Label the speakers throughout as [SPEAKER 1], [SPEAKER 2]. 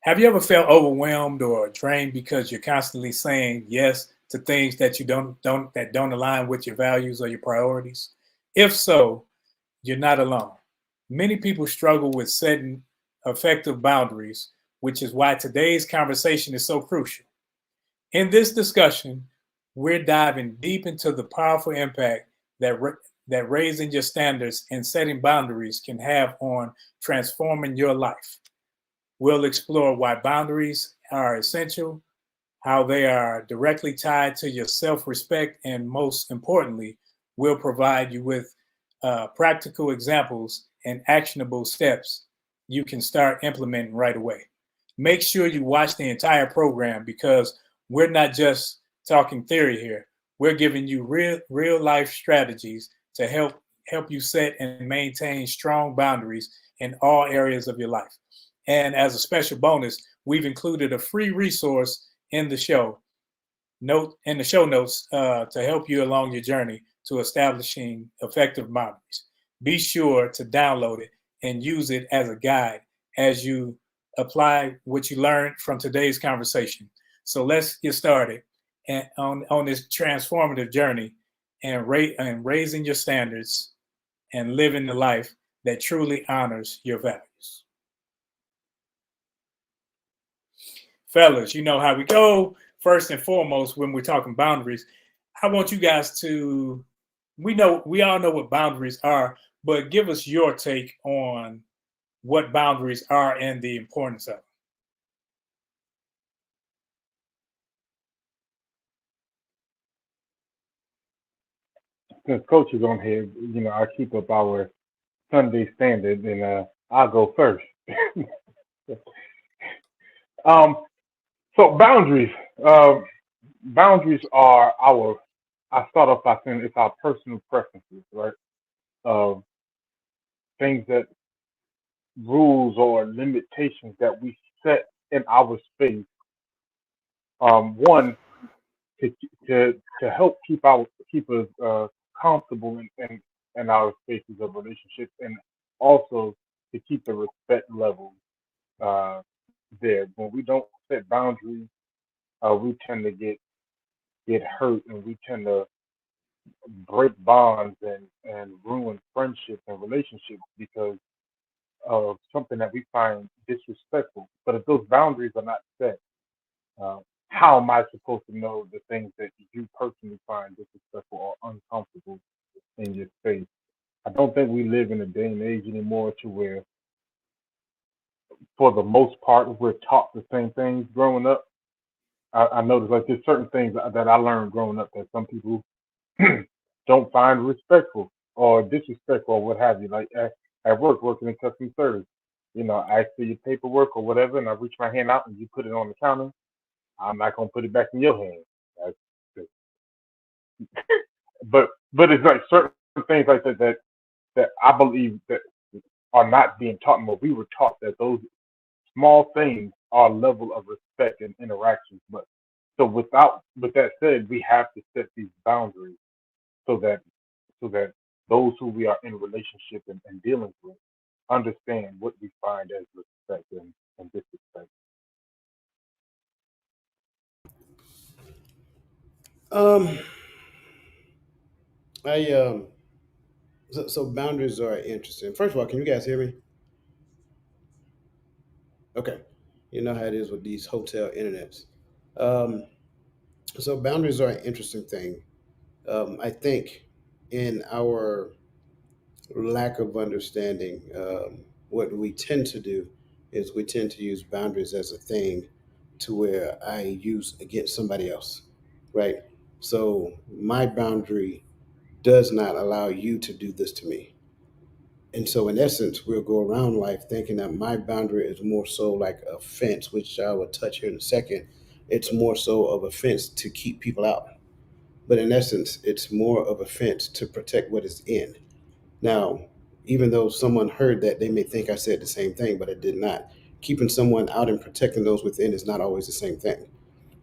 [SPEAKER 1] Have you ever felt overwhelmed or drained because you're constantly saying yes to things that you don't that don't align with your values or your priorities? If so, you're not alone. Many people struggle with setting effective boundaries, which is why today's conversation is so crucial. In this discussion, we're diving deep into the powerful impact that raising your standards and setting boundaries can have on transforming your life. We'll explore why boundaries are essential, how they are directly tied to your self respect, and most importantly, we'll provide you with practical examples and actionable steps you can start implementing right away. Make sure you watch the entire program because we're not just talking theory here. We're giving you real life strategies to help you set and maintain strong boundaries in all areas of your life. And as a special bonus, we've included a free resource in the show notes to help you along your journey to establishing effective boundaries. Be sure to download it and use it as a guide as you apply what you learned from today's conversation. So let's get started on this transformative journey and raising your standards and living the life that truly honors your values. Fellas, you know how we go. First and foremost, when we're talking boundaries, I want you guys to we all know what boundaries are, but give us your take on what boundaries are and the importance of them.
[SPEAKER 2] Since Coach is on here, I keep up our Sunday standard, and I'll go first. um, so boundaries. Uh, Boundaries are our. I start off by saying it's our personal preferences, right? Uh, Things that rules or limitations that we set in our space. One to to help keep us comfortable in our spaces of relationships, and also to keep the respect level uh, there. When we don't set boundaries, we tend to get hurt, and we tend to break bonds and ruin friendships and relationships because of something that we find disrespectful. But if those boundaries are not set, uh, how am I supposed to know the things that you personally find disrespectful or uncomfortable in your space? I don't think we live in a day and age anymore to where, for the most part, we're taught the same things growing up. I noticed like there's certain things that I learned growing up that some people don't find respectful or disrespectful or what have you. Like at work, working in customer service, I ask for your paperwork or whatever, and I reach my hand out and you put it on the counter. I'm not gonna put it back in your hand. That's, but it's like certain things like that I believe that are not being taught more. We were taught that those small things are a level of respect and interactions. But so with that said, we have to set these boundaries so that those who we are in relationship and dealing with understand what we find as respect and disrespect.
[SPEAKER 3] Um, I so boundaries are interesting. First of all, can you guys hear me? Okay, you know how it is with these hotel internets. Um, so boundaries are an interesting thing. I think in our lack of understanding, what we tend to do is we tend to use boundaries as a thing to where I use against somebody else, right? So my boundary does not allow you to do this to me. And so, in essence, we'll go around life thinking that my boundary is more so like a fence, which I will touch here in a second. It's more so of a fence to keep people out. But in essence, it's more of a fence to protect what is in. Now, even though someone heard that, they may think I said the same thing, but I did not. Keeping someone out and protecting those within is not always the same thing.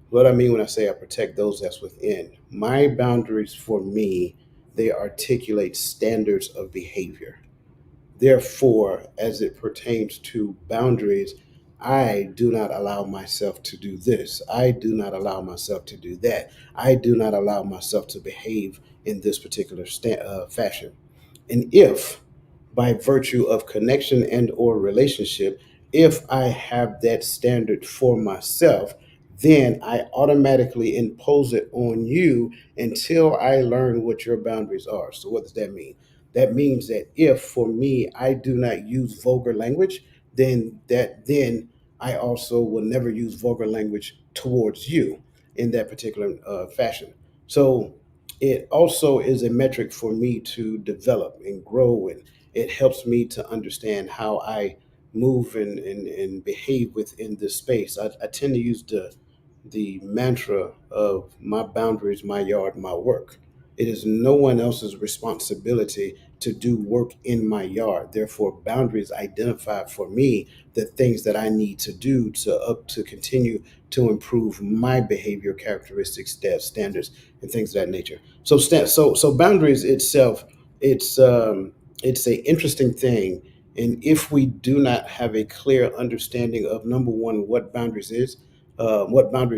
[SPEAKER 3] What I mean when I say I protect those that's within, my boundaries for me, they articulate standards of behavior. Therefore, as it pertains to boundaries, I do not allow myself to do this. I do not allow myself to do that. I do not allow myself to behave in this particular fashion. And if, by virtue of connection and or relationship, if I have that standard for myself, then I automatically impose it on you until I learn what your boundaries are. So what does that mean? That means that if for me I do not use vulgar language, then I also will never use vulgar language towards you in that particular fashion. So it also is a metric for me to develop and grow, and it helps me to understand how I move and behave within this space. I tend to use the mantra of my boundaries, my yard, my work. It is no one else's responsibility to do work in my yard. Therefore, boundaries identify for me the things that I need to do to continue to improve my behavior characteristics, standards, and things of that nature. So boundaries itself, it's it's a interesting thing. And if we do not have a clear understanding of number one, what boundaries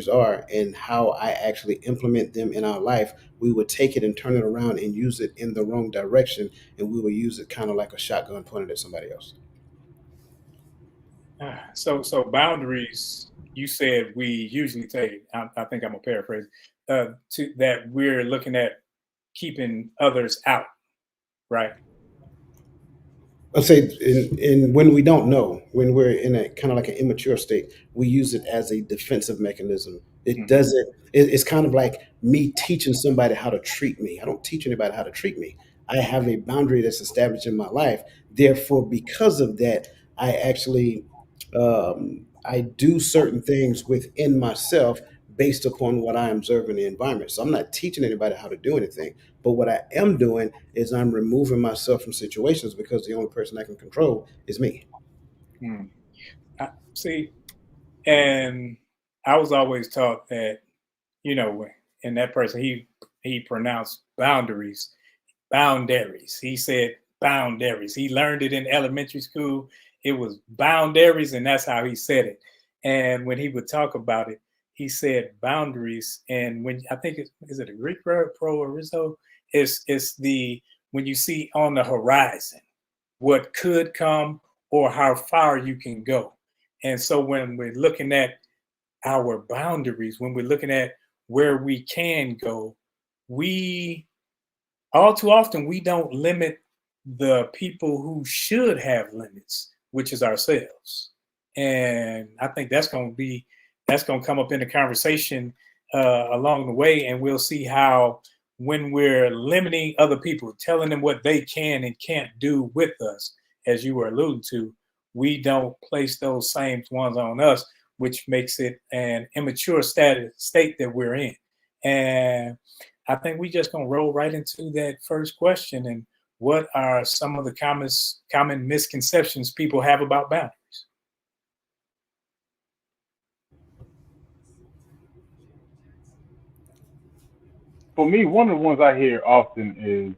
[SPEAKER 3] are, and how I actually implement them in our life, we would take it and turn it around and use it in the wrong direction, and we will use it kind of like a shotgun pointed at somebody else.
[SPEAKER 1] So boundaries. You said we usually take. I think I'm gonna paraphrase. To that we're looking at keeping others out, right?
[SPEAKER 3] I'll say, in when we don't know, when we're in a kind of like an immature state, we use it as a defensive mechanism. It
[SPEAKER 1] Mhm.
[SPEAKER 3] doesn't. It's kind of like me teaching somebody how to treat me. I don't teach anybody how to treat me. I have a boundary that's established in my life. Therefore, because of that, I actually I do certain things within myself based upon what I observe in the environment. So I'm not teaching anybody how to do anything. But what I am doing is I'm removing myself from situations because the only person I can control is me.
[SPEAKER 1] Hmm. See, and I was always taught that and that person he pronounced boundaries. He said boundaries. He learned it in elementary school. It was boundaries, and that's how he said it. And when he would talk about it, he said boundaries. And when I think is it a Greek word, pro or Rizzo? It's the when you see on the horizon what could come or how far you can go. And so when we're looking at our boundaries, when we're looking at where we can go, we all too often we don't limit the people who should have limits, which is ourselves. And I think that's going to come up in the conversation along the way, and we'll see how when we're limiting other people, telling them what they can and can't do with us, as you were alluding to, we don't place those same ones on us, which makes it an immature state that we're in. And I think we just gonna roll right into that first question. And what are some of the common misconceptions people have about boundaries?
[SPEAKER 2] For me, one of the ones I hear often is,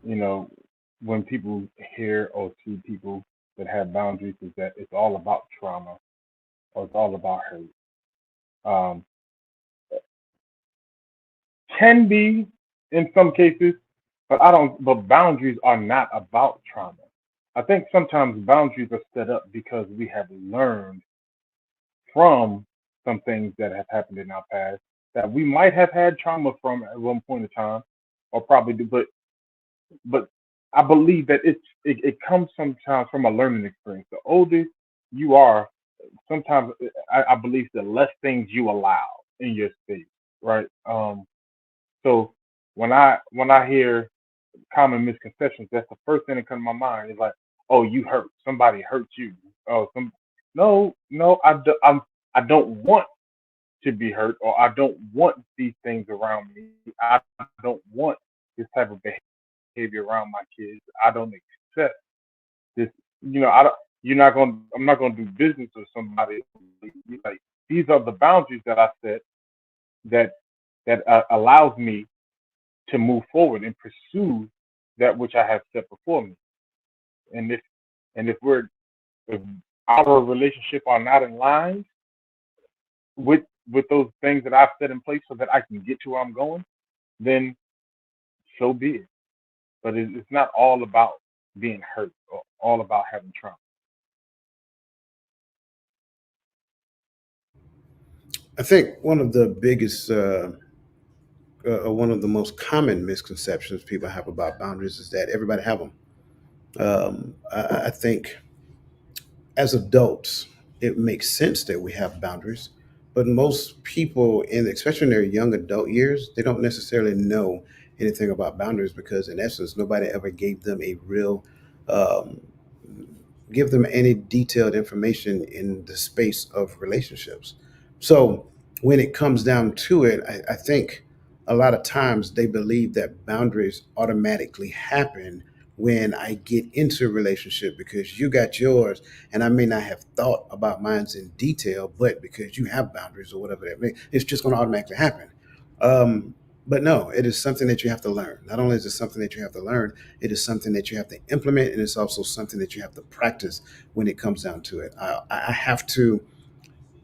[SPEAKER 2] you know, when people hear or see people that have boundaries, is that it's all about trauma or it's all about hurt. Um, can be in some cases, but I don't. But boundaries are not about trauma. I think sometimes boundaries are set up because we have learned from some things that have happened in our past that we might have had trauma from at one point in time, or probably do. But I believe that it comes sometimes from a learning experience. The older you are, sometimes I believe the less things you allow in your space, right? So when I hear common misconceptions, that's the first thing that comes to my mind. Is like, oh, you hurt somebody, hurt you. Oh, no, no, I don't want to be hurt, or I don't want these things around me. I don't want this type of behavior around my kids. I don't accept this. I don't. You're not going. I'm not going to do business with somebody. Like, these are the boundaries that I set that allows me to move forward and pursue that which I have set before me. And if we're if our relationship are not in line with those things that I've set in place so that I can get to where I'm going, then so be it. But it's not all about being hurt or all about having trauma.
[SPEAKER 3] I think one of the biggest, one of the most common misconceptions people have about boundaries is that everybody have them. I think as adults, it makes sense that we have boundaries, but most people, in especially in their young adult years, they don't necessarily know anything about boundaries because, in essence, nobody ever gave them a real um, give them any detailed information in the space of relationships. So when it comes down to it, I think a lot of times they believe that boundaries automatically happen when I get into a relationship because you got yours and I may not have thought about mine in detail, but because you have boundaries or whatever that may, it's just going to automatically happen. Um, but no, it is something that you have to learn. Not only is it something that you have to learn, it is something that you have to implement, and it's also something that you have to practice when it comes down to it. I have to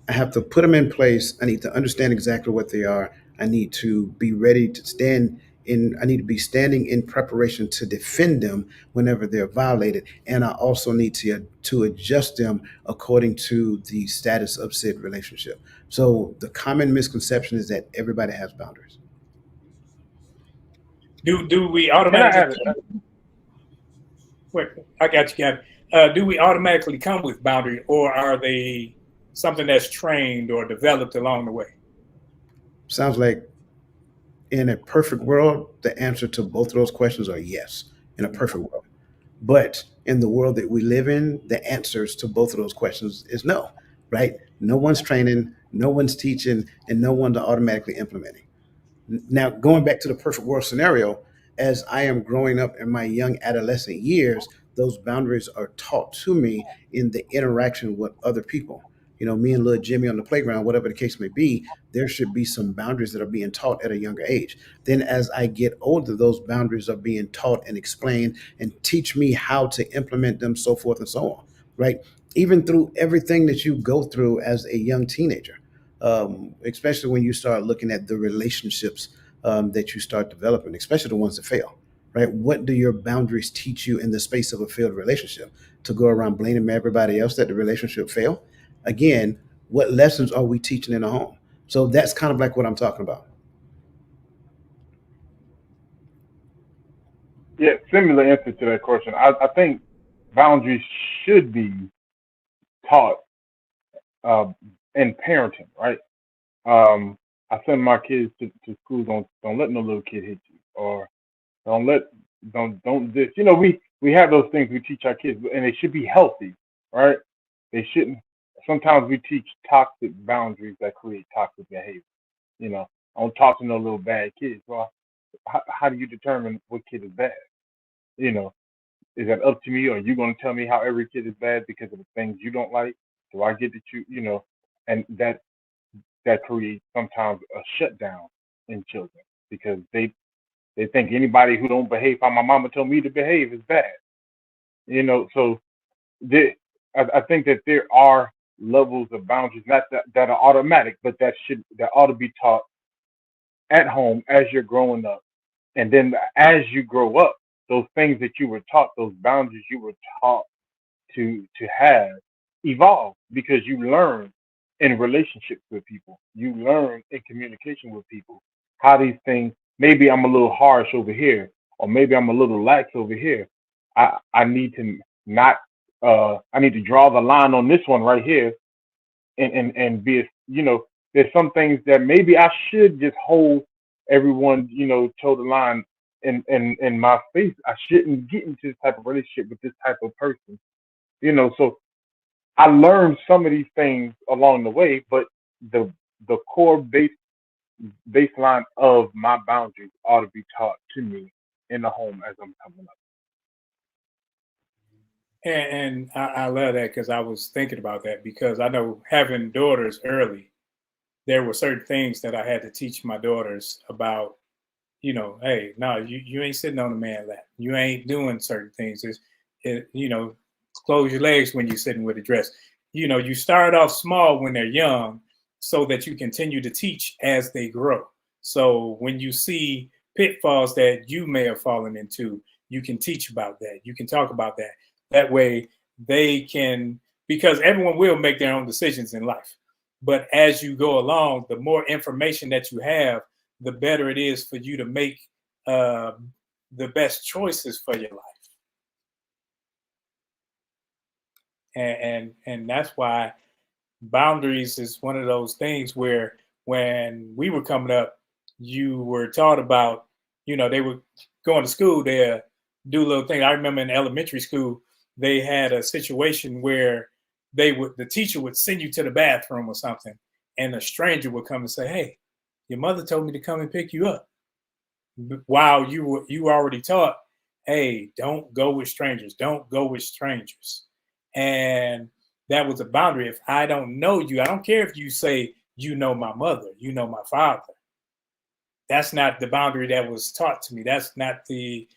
[SPEAKER 3] put them in place. I need to understand exactly what they are. I need to be ready to stand in. I need to be standing in preparation to defend them whenever they're violated, and I also need to adjust them according to the status of said relationship. So the common misconception is that everybody has boundaries.
[SPEAKER 1] Do we
[SPEAKER 2] Can I
[SPEAKER 1] automatically
[SPEAKER 2] add?
[SPEAKER 1] come? Wait, I got you, Gabby. Do we automatically come with boundary, or are they something that's trained or developed along the way?
[SPEAKER 3] Sounds like in a perfect world, the answer to both of those questions are yes. In a perfect world. But in the world that we live in, the answers to both of those questions is no, right? No one's training, no one's teaching, and no one's automatically implementing. Now, going back to the perfect world scenario, as I am growing up in my young adolescent years, those boundaries are taught to me in the interaction with other people. You know, me and little Jimmy on the playground, whatever the case may be, there should be some boundaries that are being taught at a younger age. Then, as I get older, those boundaries are being taught and explained and teach me how to implement them, so forth and so on, right? Even through everything that you go through as a young teenager, especially when you start looking at the relationships that you start developing, especially the ones that fail. Right? What do your boundaries teach you in the space of a failed relationship? To go around blaming everybody else that the relationship failed? Again, what lessons are we teaching in the home? So that's kind of like what I'm talking about.
[SPEAKER 2] Yeah, similar answer to that question. I think boundaries should be taught uh, in parenting, right? Um, I send my kids to school. Don't let no little kid hit you, or don't let don't this. You know, we have those things we teach our kids, and they should be healthy, right? They shouldn't. Sometimes we teach toxic boundaries that create toxic behavior. You know, I don't talk to no little bad kids. Well, how do you determine what kid is bad? You know, is that up to me, or are you going to tell me how every kid is bad because of the things you don't like? Do I get that you know, and that creates sometimes a shutdown in children because they think anybody who don't behave how my mama told me to behave is bad. You know, so there, I think that there are levels of boundaries, not that are automatic, but that ought to be taught at home as you're growing up. And then as you grow up, those things that you were taught, those boundaries you were taught to have evolve because you learn in relationships with people. You learn in communication with people how these things. Maybe I'm a little harsh over here, or maybe I'm a little lax over here. I need to not. I need to draw the line on this one right here, and be you know. There's some things that maybe I should just hold everyone toe the line in my face. I shouldn't get into this type of relationship with this type of person. So I learned some of these things along the way, but the core baseline of my boundaries ought to be taught to me in the home as I'm coming up.
[SPEAKER 1] And I love that because I was thinking about that because I know having daughters early, there were certain things that I had to teach my daughters about. Hey, no, you ain't sitting on a man lap. You ain't doing certain things. You know, close your legs when you're sitting with a dress. You start off small when they're young so that you continue to teach as they grow. So when you see pitfalls that you may have fallen into, you can teach about that. You can talk about that. That way they can, because everyone will make their own decisions in life. But as you go along, the more information that you have, the better it is for you to make uh, the best choices for your life. And that's why boundaries is one of those things where when we were coming up, you were taught about, they were going to school, they do little things. I remember in elementary school, they had a situation where the teacher would send you to the bathroom or something, and a stranger would come and say, "Hey, your mother told me to come and pick you up." While you already taught, hey, don't go with strangers, don't go with strangers. And that was a boundary. If I don't know you, I don't care if you say you know my mother, you know my father. That's not the boundary that was taught to me. That's not the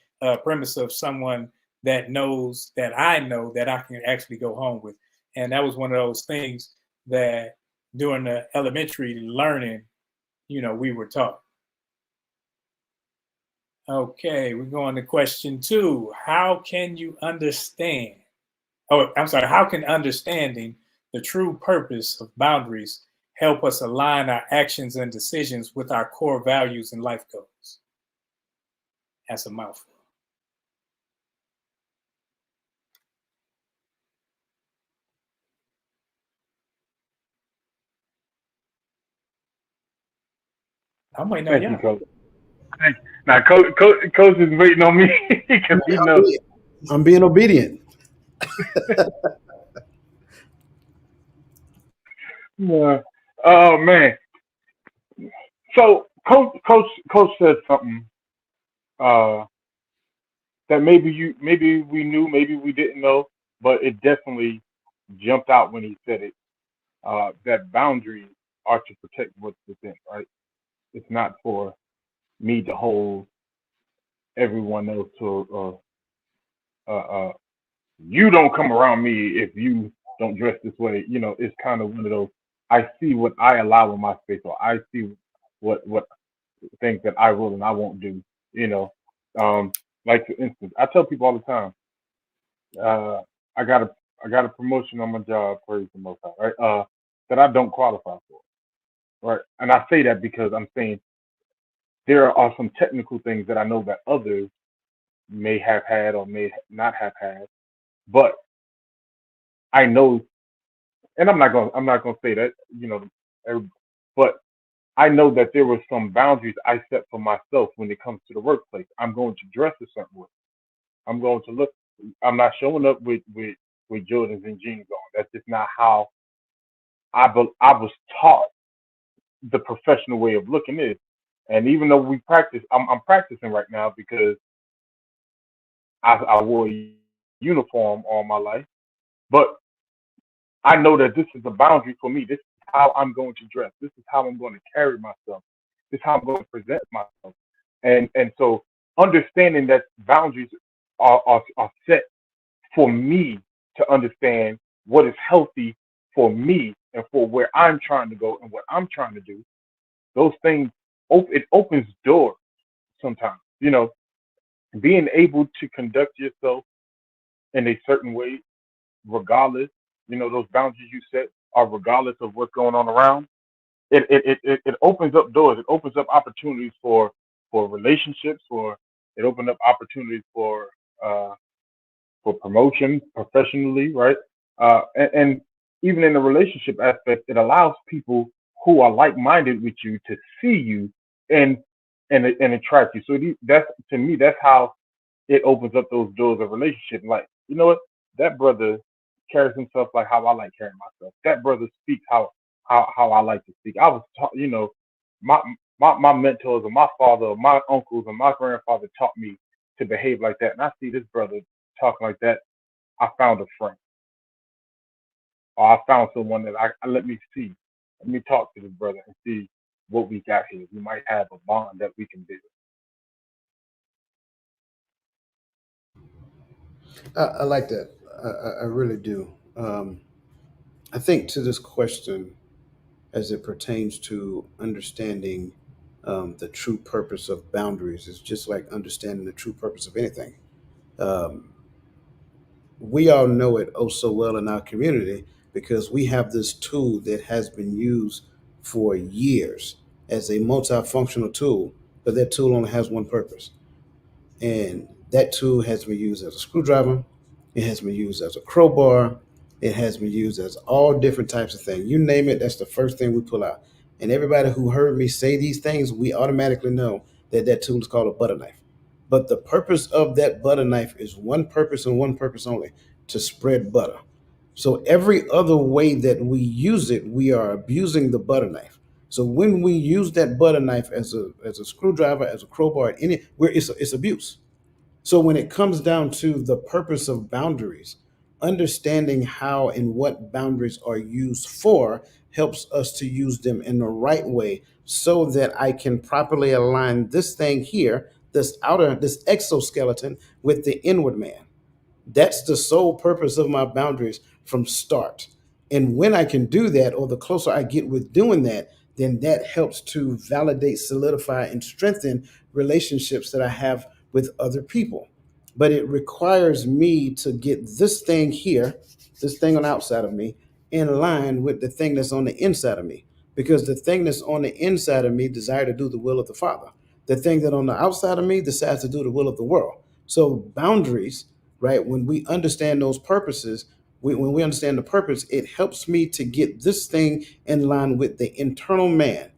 [SPEAKER 1] premise of someone that knows that I know that I can actually go home with. And that was one of those things that during the elementary learning, we were taught. Okay, we're going to question 2. How can you understand? Oh, I'm sorry. How can understanding the true purpose of boundaries help us align our actions and decisions with our core values and life goals? That's a mouthful. I'm waiting on
[SPEAKER 2] Thank you,
[SPEAKER 1] y'all.
[SPEAKER 2] Coach. Thank you. Now, Coach is waiting on me because he
[SPEAKER 3] I'm
[SPEAKER 2] knows.
[SPEAKER 3] I'm being obedient.
[SPEAKER 2] Yeah. Oh man. So Coach said something uh, that maybe we knew, maybe we didn't know, but it definitely jumped out when he said it. That boundaries are to protect what's within, right? It's not for me to hold everyone else to you don't come around me if you don't dress this way. It's kind of one of those. I see what I allow in my space, or I see what things that I will and I won't do. You know, um, like for instance, I tell people all the time, uh, I got a I got a promotion on my job, praise the most high, right? That I don't qualify for, right? And I say that because I'm saying there are some technical things that I know that others may have had or may not have had, but I know, and I'm not gonna say that, every- but I know that there were some boundaries I set for myself when it comes to the workplace. I'm going to dress a certain way. I'm going to look. I'm not showing up with Jordans and jeans on. That's just not how I was taught the professional way of looking is. And even though we practice, I'm practicing right now because I wore a uniform all my life. But I know that this is a boundary for me. This is how I'm going to dress. This is how I'm going to carry myself. This is how I'm going to present myself. And so understanding that boundaries are set for me to understand what is healthy for me and for where I'm trying to go and what I'm trying to do. Those things it opens doors sometimes. Being able to conduct yourself in a certain way, regardless, those boundaries you set are regardless of what's going on around. It opens up doors. It opens up opportunities for relationships. It opens up opportunities uh, for promotion professionally, right? And even in the relationship aspect, it allows people who are like-minded with you to see you and and attract you. So that's to me, that's how it opens up those doors of relationship. Like, you know what? That brother carries himself like how I like carrying myself. That brother speaks how I like to speak. I was taught, my my mentors or my father or my uncles or my grandfather taught me to behave like that. And I see this brother talking like that. I found a friend, or I found someone that I let me see. Let me talk to this brother and see what we got here. We might have a bond that we can build.
[SPEAKER 3] I like that. I really do. I think to this question, as it pertains to understanding the true purpose of boundaries, is just like understanding the true purpose of anything. Um, we all know it oh so well in our community because we have this tool that has been used for years as a multifunctional tool, but that tool only has one purpose. And that tool has been used as a screwdriver, it has been used as a crowbar, it has been used as all different types of things. You name it, that's the first thing we pull out. And everybody who heard me say these things, we automatically know that that tool is called a butter knife. But the purpose of that butter knife is one purpose and one purpose only: to spread butter. So every other way that we use it, we are abusing the butter knife. So when we use that butter knife as a screwdriver, as a crowbar, any where it's abuse. So when it comes down to the purpose of boundaries, understanding how and what boundaries are used for helps us to use them in the right way so that I can properly align this thing here, this exoskeleton with the inward man. That's the sole purpose of my boundaries from start. And when I can do that, or the closer I get with doing that, then that helps to validate, solidify, and strengthen relationships that I have with other people. But it requires me to get this thing here, this thing on the outside of me, in line with the thing that's on the inside of me. Because the thing that's on the inside of me desire to do the will of the Father. The thing that on the outside of me decides to do the will of the world. So boundaries, right? When we understand those purposes, when we understand the purpose, it helps me to get this thing in line with the internal man.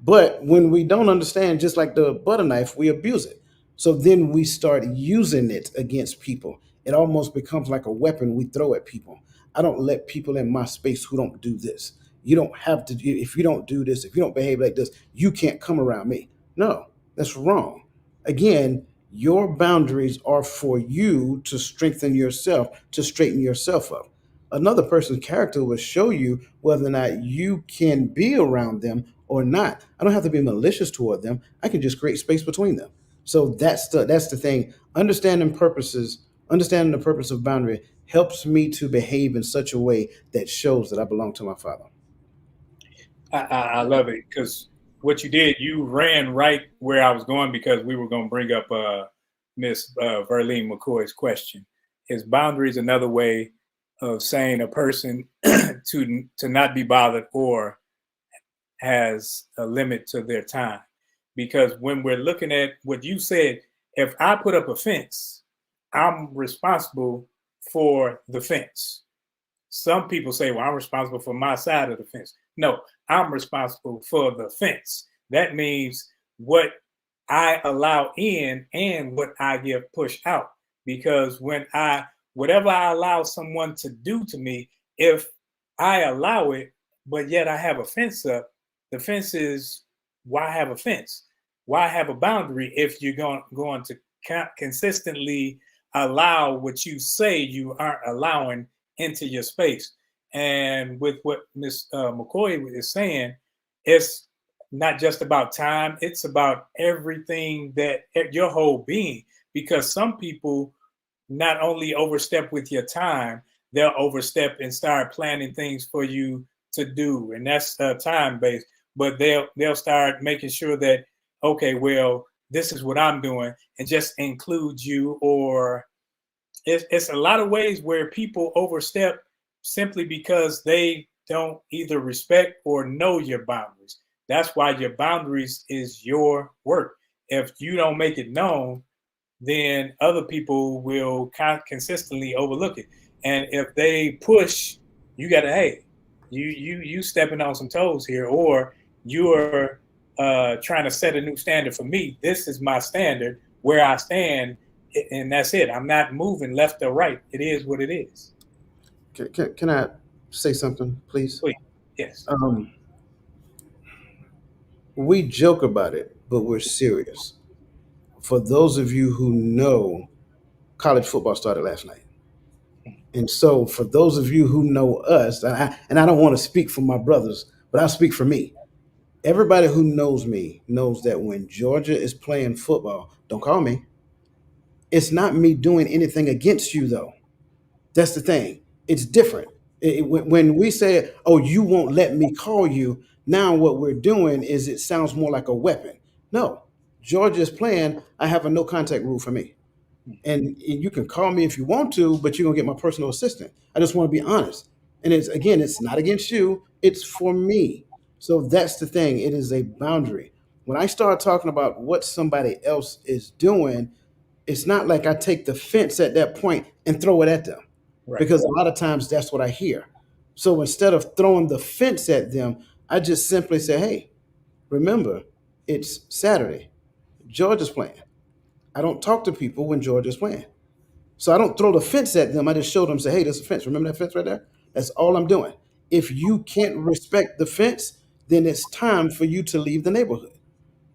[SPEAKER 3] But when we don't understand, just like the butter knife, we abuse it. So then we start using it against people. It almost becomes like a weapon we throw at people. I don't let people in my space who don't do this. You don't have to, if you don't do this, if you don't behave like this, you can't come around me. No, that's wrong. Again, your boundaries are for you to strengthen yourself, to straighten yourself up. Another person's character will show you whether or not you can be around them or not. I don't have to be malicious toward them. I can just create space between them. So that's the thing. Understanding the purpose of boundary helps me to behave in such a way that shows that I belong to my Father.
[SPEAKER 1] I love it because what you did, you ran right where I was going because we were going to bring up Miss Verlene McCoy's question. Is boundaries another way of saying a person to not be bothered or has a limit to their time? Because when we're looking at what you said, if I put up a fence, I'm responsible for the fence. Some people say, well, I'm responsible for my side of the fence. No, I'm responsible for the fence. That means what I allow in and what I give pushed out. Because whatever I allow someone to do to me, if I allow it, but yet I have a fence up, the fence is why have a fence? Why have a boundary if you're going to consistently allow what you say you aren't allowing into your space? And with what Ms. McCoy is saying, it's not just about time, it's about everything that your whole being. Because some people not only overstep with your time, they'll overstep and start planning things for you to do, and that's time based. But they'll start making sure that okay, well, this is what I'm doing, and just include you. Or it's a lot of ways where people overstep simply because they don't either respect or know your boundaries. That's why your boundaries is your work. If you don't make it known, then other people will consistently overlook it. And if they push, you got to, hey, you stepping on some toes here, or you're trying to set a new standard for me. This is my standard where I stand, and that's it. I'm not moving left or right. It is what it is.
[SPEAKER 3] Can I say something, please?
[SPEAKER 1] Please, yes.
[SPEAKER 3] Um, we joke about it, but we're serious. For those of you who know, college football started last night. And so, for those of you who know us, and I don't want to speak for my brothers, but I'll speak for me. Everybody who knows me knows that when Georgia is playing football, don't call me. It's not me doing anything against you, though. That's the thing. It's different. When we say, "Oh, you won't let me call you," now what we're doing is it sounds more like a weapon. No, Georgia's playing. I have a no contact rule for me, and you can call me if you want to, but you're gonna get my personal assistant. I just want to be honest. And it's again, it's not against you. It's for me. So that's the thing. It is a boundary. When I start talking about what somebody else is doing, it's not like I take the fence at that point and throw it at them,
[SPEAKER 1] Right.
[SPEAKER 3] because a lot of times that's what I hear. So instead of throwing the fence at them, I just simply say, "Hey, remember, it's Saturday. Georgia's playing. I don't talk to people when Georgia's playing." So I don't throw the fence at them. I just show them, say, "Hey, there's a fence. Remember that fence right there?" That's all I'm doing. If you can't respect the fence, then it's time for you to leave the neighborhood.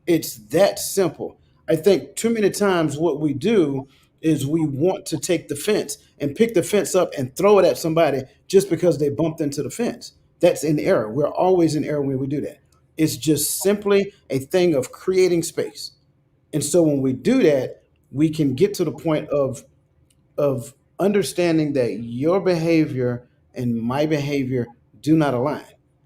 [SPEAKER 3] It's that simple. I think too many times what we do is we want to take the fence and pick the fence up and throw it at somebody just because they bumped into the fence. That's in error. We're always in error when we do that. It's just simply a thing of creating space. And so when we do that, we can get to the point of understanding that your behavior and my behavior do not align.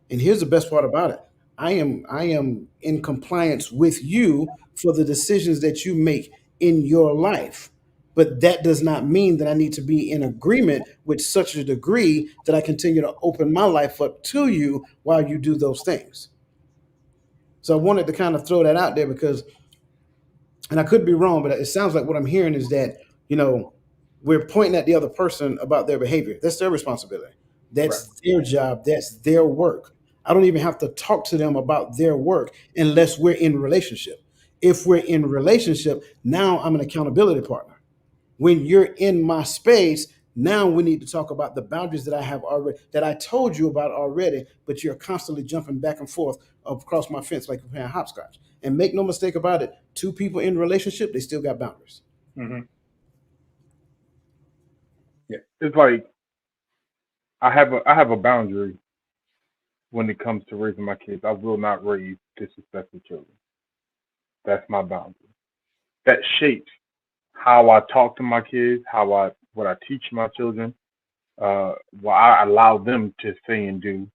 [SPEAKER 3] And here's the best part about it. I am in compliance with you for the decisions that you make in your life. But that does not mean that I need to be in agreement with such a degree that I continue to open my life up to you while you do those things. So I wanted to kind of throw that out there because, and I could be wrong, but it sounds like what I'm hearing is that, you know, we're pointing at the other person about their behavior. That's their responsibility.
[SPEAKER 1] Right.
[SPEAKER 3] That's their job. That's their work. I don't even have to talk to them about their work unless we're in relationship. If we're in relationship, now I'm an accountability partner. When you're in my space, now we need to talk about the boundaries that I have already, that I told you about already, but you're constantly jumping back and forth across my fence like you're playing hopscotch. And make no mistake about it, two people in a relationship, they still got boundaries.
[SPEAKER 1] Mm-hmm. Yeah.
[SPEAKER 2] It's like I have a boundary when it comes to raising my kids. I will not raise disrespectful children. That's my boundary. That shapes how I talk to my kids, how I what I teach my children, what I allow them to say and do,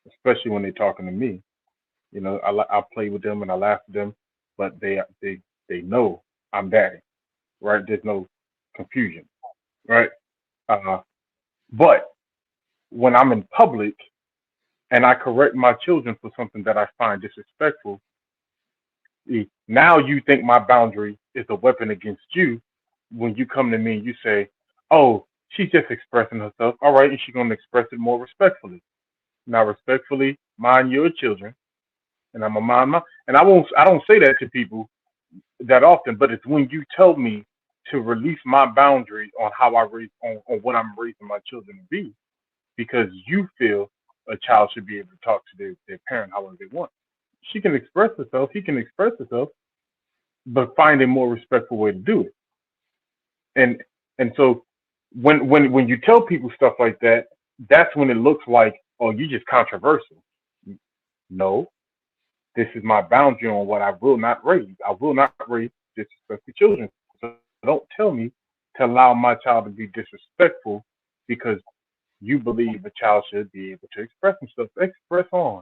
[SPEAKER 2] especially when they're talking to me. I play with them and I laugh with them, but they know I'm daddy, right? There's no confusion, right? Uh, but when I'm in public and I correct my children for something that I find disrespectful, now you think my boundary is a weapon against you when you come to me and you say, "Oh, she's just expressing herself. All right, and she's gonna express it more respectfully." Now, respectfully, mind your children, and I'm a mind my. And I don't say that to people that often, but it's when you tell me to release my boundaries on how I raise on what I'm raising my children to be, because you feel a child should be able to talk to their parent however they want. She can express herself, he can express herself, but find a more respectful way to do it. And so when you tell people stuff like that, that's when it looks like, oh, you just controversial. No, this is my boundary on what I will not raise. I will not raise disrespectful children. So don't tell me to allow my child to be disrespectful because you believe a child should be able to express himself. Express on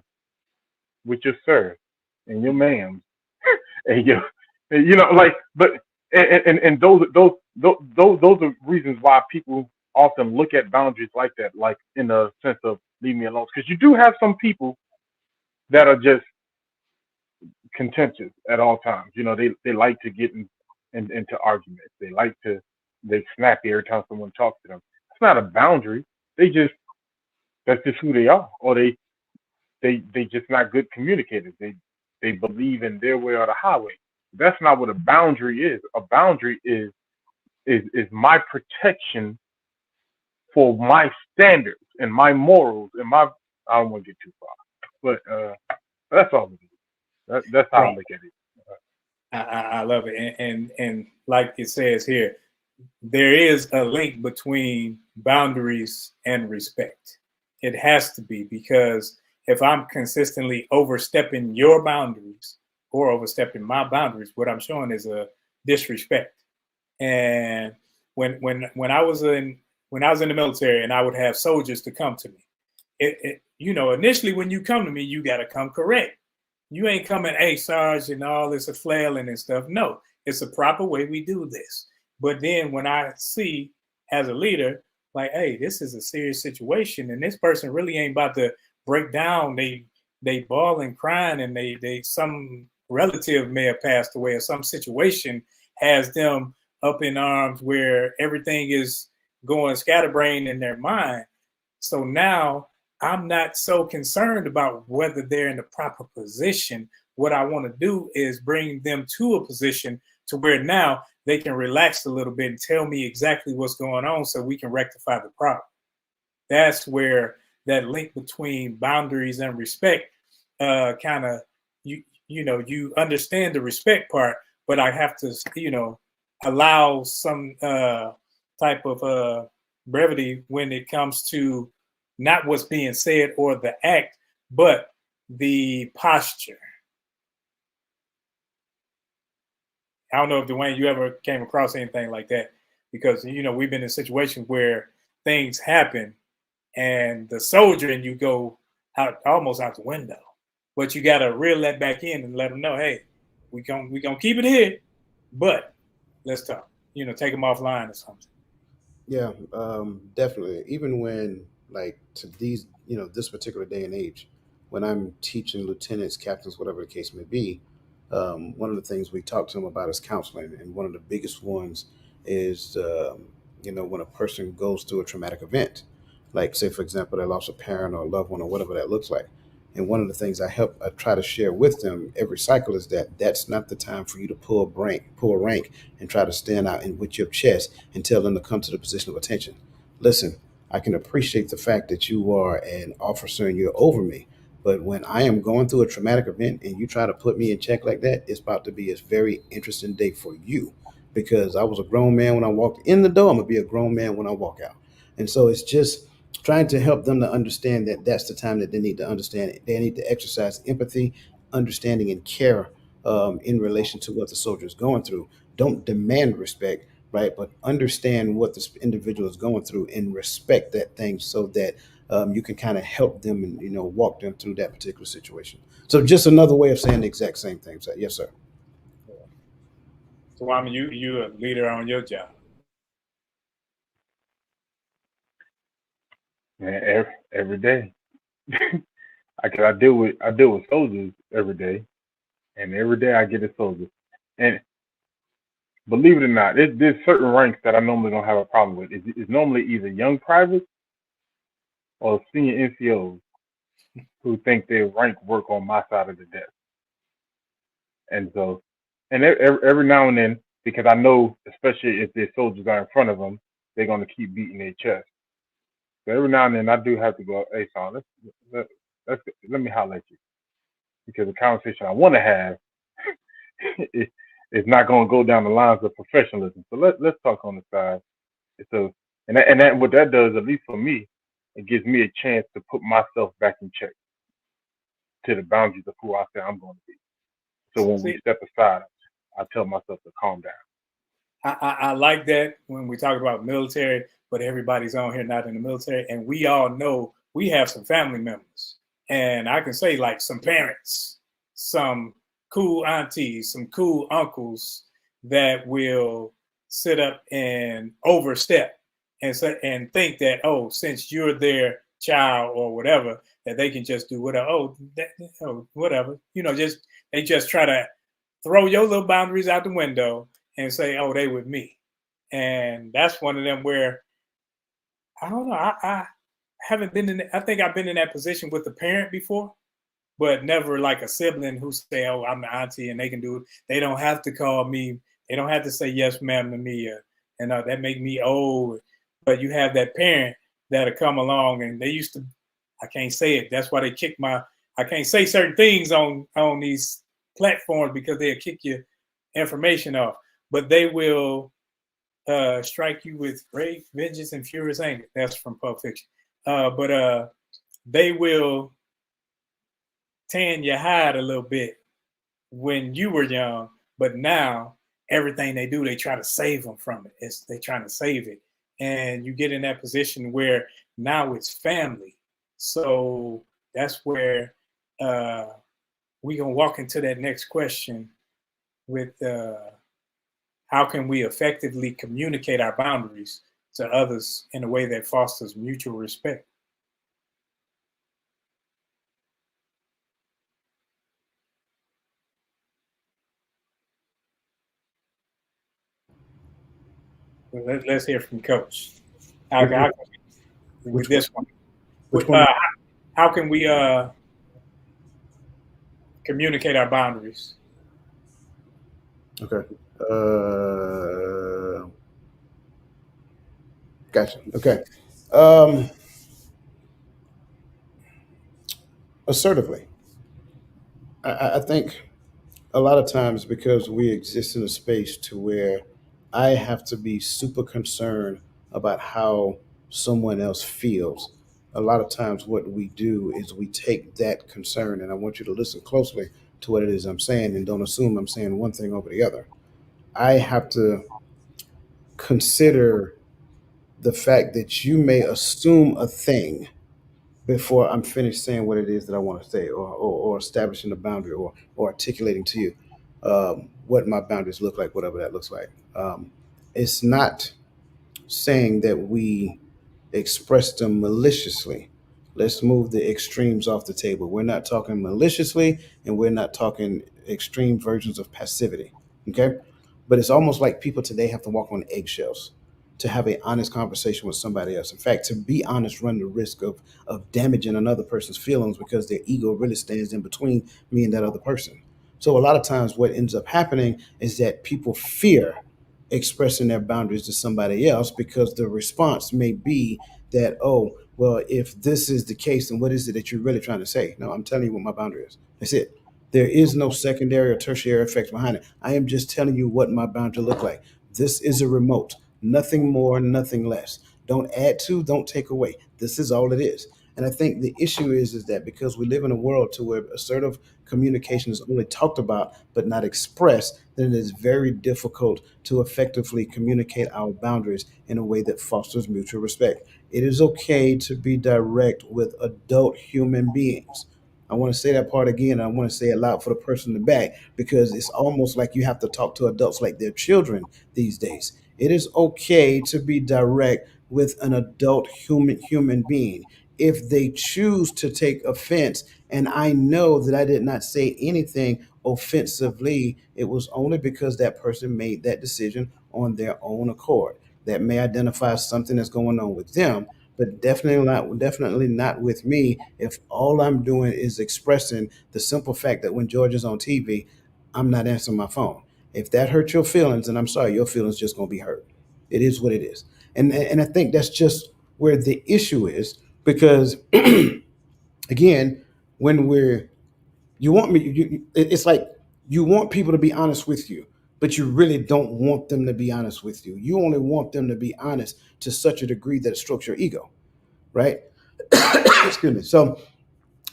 [SPEAKER 2] with your sir and your ma'am and your, and, like, but and those are reasons why people often look at boundaries like that, like in the sense of leave me alone. Because you do have some people that are just contentious at all times. They like to get into arguments. They snappy every time someone talks to them. It's not a boundary. They just That's just who they are, or they just not good communicators. They believe in their way or the highway. That's not what a boundary is. A boundary is my protection for my standards and my morals and my. I don't want to get too far, but that's all it is. That's how I
[SPEAKER 1] Right.
[SPEAKER 2] look at it.
[SPEAKER 1] I love it. And like it says here, there is a link between boundaries and respect. It has to be, because if I'm consistently overstepping your boundaries or overstepping my boundaries, what I'm showing is a disrespect. And when I was when I was in the military and I would have soldiers to come to me, initially when you come to me, you got to come correct. You ain't coming, hey, Sarge, and all this a flailing and stuff. No, it's a proper way we do this. But then when I see as a leader, like, hey, this is a serious situation, and this person really ain't about to break down. They bawling, crying, and they some relative may have passed away, or some situation has them up in arms where everything is going scatterbrained in their mind. So now I'm not so concerned about whether they're in the proper position. What I want to do is bring them to a position to where now they can relax a little bit and tell me exactly what's going on so we can rectify the problem. That's where that link between boundaries and respect kind of, you understand the respect part, but I have to, allow some type of brevity when it comes to not what's being said or the act, but the posture. I don't know if Dwayne, you ever came across anything like that, because we've been in situations where things happen and the soldier and you go out almost out the window, but you got to reel that back in and let them know, hey, we gonna keep it here, but let's talk. Take them offline or something.
[SPEAKER 3] Yeah, definitely. Even when, like, to these, this particular day and age, when I'm teaching lieutenants, captains, whatever the case may be, one of the things we talk to them about is counseling, and one of the biggest ones is, when a person goes through a traumatic event, like, say, for example, they lost a parent or a loved one or whatever that looks like. And one of the things I try to share with them every cycle is that that's not the time for you to pull a rank, and try to stand out and with your chest and tell them to come to the position of attention. Listen, I can appreciate the fact that you are an officer and you're over me. But when I am going through a traumatic event and you try to put me in check like that, it's about to be a very interesting day for you, because I was a grown man when I walked in the door. I'm going to be a grown man when I walk out. And so it's just trying to help them to understand that that's the time that they need to understand it. They need to exercise empathy, understanding, and care in relation to what the soldier is going through. Don't demand respect, right? But understand what this individual is going through and respect that thing, so that you can kind of help them and walk them through that particular situation. So just another way of saying the exact same thing. So, yes, sir.
[SPEAKER 1] So I mean, you a leader on your job.
[SPEAKER 2] Man, every day. I deal with soldiers every day, and every day I get a soldier. And believe it or not, there's certain ranks that I normally don't have a problem with. It's normally either young privates or senior NCOs who think their rank work on my side of the desk. And so, and every now and then, because I know, especially if their soldiers are in front of them, they're going to keep beating their chest. So every now and then, I do have to go, hey, son, let me holler at you, because the conversation I want to have is not going to go down the lines of professionalism. So let's talk on the side. So, and that what that does, at least for me, it gives me a chance to put myself back in check to the boundaries of who I say I'm going to be. So when we
[SPEAKER 1] See,
[SPEAKER 2] step aside, I tell myself to calm down.
[SPEAKER 1] I like that when we talk about military, but everybody's on here not in the military, and we all know we have some family members, and I can say like some parents, some cool aunties, some cool uncles that will sit up and overstep and say, and think that, oh, since you're their child or whatever, that they can just do whatever. Whatever. Just they just try to throw your little boundaries out the window and say, oh, they with me. And that's one of them where I don't know. I haven't been in. I think I've been in that position with the parent before, but never like a sibling who say, "Oh, I'm the auntie and they can do it." They don't have to call me. They don't have to say yes, ma'am, to me, and that make me old. But you have that parent that'll come along, and they used to. I can't say it. That's why they kick my. I can't say certain things on these platforms because they'll kick your information off. But they will strike you with great vengeance and furious anger. That's from Pulp Fiction. But they will tan your hide a little bit when you were young, but now everything they do, they try to save them from it. They trying to save it. and you get in that position where now it's family. So that's where we're going to walk into that next question with how can we effectively communicate our boundaries to others in a way that fosters mutual respect. Let's hear from Coach. How with
[SPEAKER 3] Which one?
[SPEAKER 1] this one,
[SPEAKER 3] Which one?
[SPEAKER 1] how can we communicate our boundaries?
[SPEAKER 3] Okay. Gotcha. Okay. Um, Assertively. I think a lot of times because we exist in a space to where I have to be super concerned about how someone else feels. A lot of times, what we do is we take that concern, and I want you to listen closely to what it is I'm saying, and don't assume I'm saying one thing over the other. I have to consider the fact that you may assume a thing before I'm finished saying what it is that I want to say, or establishing a boundary, or articulating to you what my boundaries look like, whatever that looks like. It's not saying that we express them maliciously. Let's move the extremes off the table. We're not talking maliciously, and we're not talking extreme versions of passivity. Okay? But it's almost like people today have to walk on eggshells to have an honest conversation with somebody else. In fact, to be honest, run the risk of damaging another person's feelings because their ego really stands in between me and that other person. So a lot of times what ends up happening is that people fear expressing their boundaries to somebody else because the response may be that, oh, well, if this is the case, then what is it that you're really trying to say? No, I'm telling you what my boundary is. That's it. There is no secondary or tertiary effects behind it. I am just telling you what my boundary look like. This is a remote, nothing more, nothing less. Don't add to, don't take away. This is all it is. And I think the issue is that because we live in a world to where assertive communication is only talked about but not expressed, then it is very difficult to effectively communicate our boundaries in a way that fosters mutual respect. It is okay to be direct with adult human beings. I want to say that part again. I want to say it loud for the person in the back because it's almost like you have to talk to adults like they're children these days. It is okay to be direct with an adult human being. If they choose to take offense, and I know that I did not say anything offensively, it was only because that person made that decision on their own accord. That may identify something that's going on with them, but definitely not with me if all I'm doing is expressing the simple fact that when George is on TV, I'm not answering my phone. If that hurts your feelings, and I'm sorry, your feelings just gonna be hurt. It is what it is. And I think that's just where the issue is because again, when we're you want me it's like you want people to be honest with you, but you really don't want them to be honest with you. You only want them to be honest to such a degree that it strokes your ego, right? Excuse me. So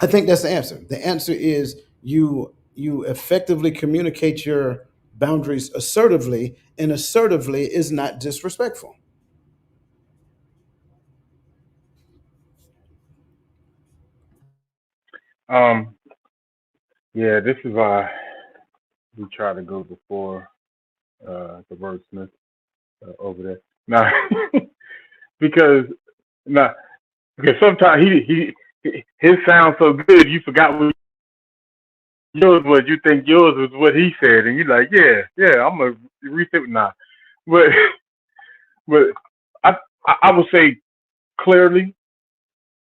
[SPEAKER 3] I think that's the answer. The answer is you effectively communicate your boundaries assertively, and assertively is not disrespectful.
[SPEAKER 2] Um, yeah, this is why we try to go before the wordsmith over there. Now, because now, because sometimes his sounds so good, you forgot what yours was. You think yours was what he said, and you're like, yeah, yeah, I'm gonna reset now. But but I I would say clearly,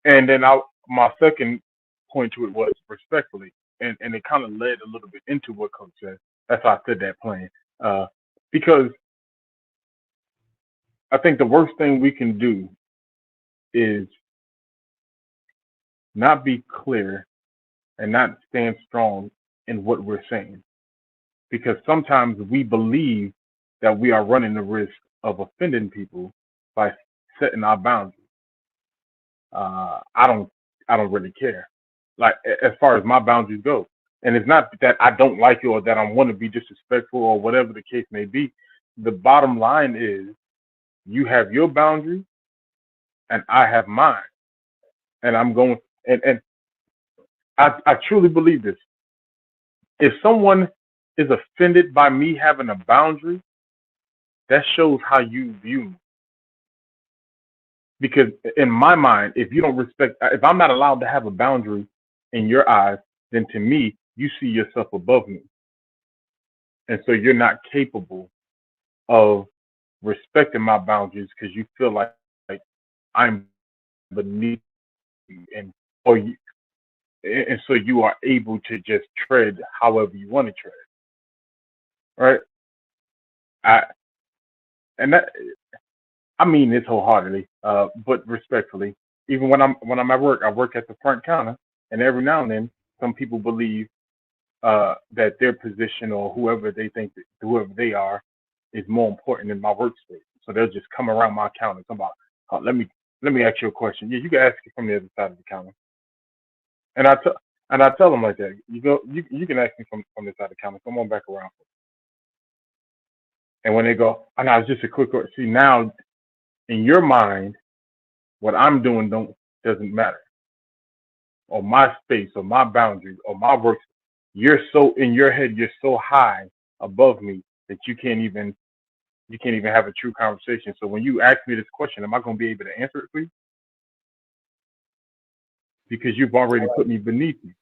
[SPEAKER 2] and then my second point to it was respectfully, and it kind of led a little bit into what Coach said. That's why I said that plain. Uh, because I think the worst thing we can do is not be clear and not stand strong in what we're saying. Because sometimes we believe that we are running the risk of offending people by setting our boundaries. I don't really care. Like as far as my boundaries go, and it's not that I don't like you or that I want to be disrespectful or whatever the case may be. The bottom line is You have your boundaries, and I have mine, and I'm going. And I truly believe this. If someone is offended by me having a boundary, that shows how you view me. Because in my mind, if you don't respect, if I'm not allowed to have a boundary in your eyes, then to me, you see yourself above me, and so you're not capable of respecting my boundaries because you feel like I'm beneath you, or you, and so you are able to just tread however you want to tread, right? I and that I mean this wholeheartedly, but respectfully. Even when I'm at work, I work at the front counter, and every now and then, some people believe that their position or whoever they think that, whoever they are is more important than my workspace. So they'll just come around my counter and come about, let me ask you a question. Yeah, you can ask it from the other side of the counter. And I tell them like that. You can ask me from this side of the counter. Come on back around. And when they go, oh, no, it's just a quick word. See, now in your mind, what I'm doing don't doesn't matter, or my space, or my boundaries, or my work. You're so in your head. You're so high above me that you can't even have a true conversation. So when you ask me this question, am I going to be able to answer it for you? Because you've already put me beneath you.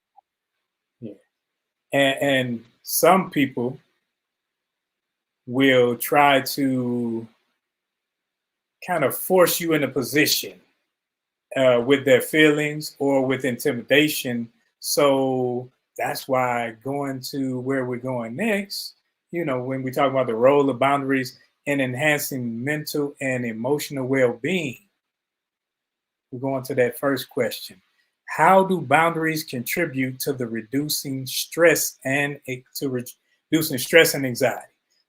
[SPEAKER 1] Yeah. And some people will try to kind of force you in a position with their feelings or with intimidation. So that's why going to where we're going next, when we talk about the role of boundaries in enhancing mental and emotional well being, we're going to that first question. How do boundaries contribute to the reducing stress and reducing stress and anxiety?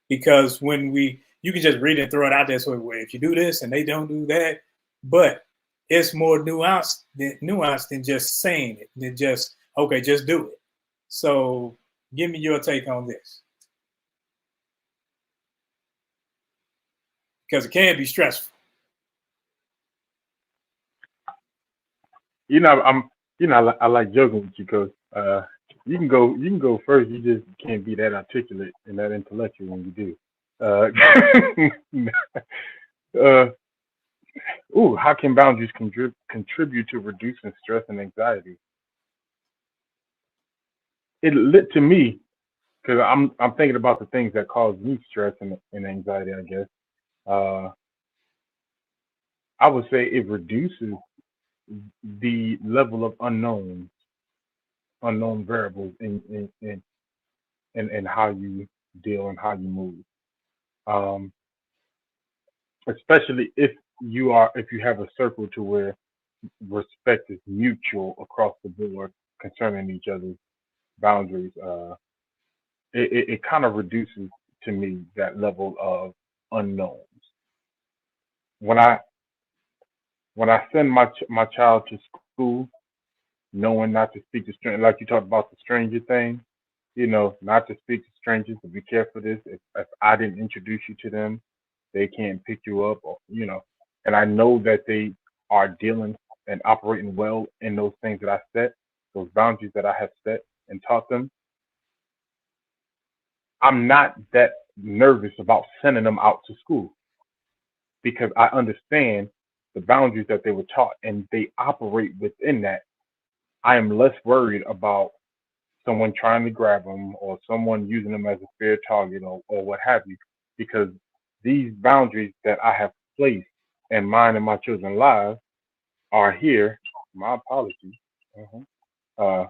[SPEAKER 1] Because you can just read and throw it out there. So if you do this and they don't do that, but it's more nuanced than just saying it, than just, okay, just do it. So give me your take on this. Because it can be stressful.
[SPEAKER 2] I'm I like joking with you because you can go first. You just can't be that articulate and that intellectual when you do. Uh, how can boundaries contribute to reducing stress and anxiety? It lit to me because I'm thinking about the things that cause me stress and anxiety. I guess uh, I would say it reduces the level of unknown variables in how you deal and how you move. Um, Especially if you have a circle to where respect is mutual across the board concerning each other's boundaries. It kind of reduces to me that level of unknowns. When I when I send my child to school, knowing not to speak to strangers, like you talked about the stranger thing, not to speak to strangers, to be careful of this. If I didn't introduce you to them, they can't pick you up, or. And I know that they are dealing and operating well in those things that I set, those boundaries that I have set and taught them. I'm not that nervous about sending them out to school because I understand the boundaries that they were taught and they operate within that. I am less worried about someone trying to grab them or someone using them as a fair target or what have you, because these boundaries that I have placed in mine and my children's lives are here. My apologies. uh Uh,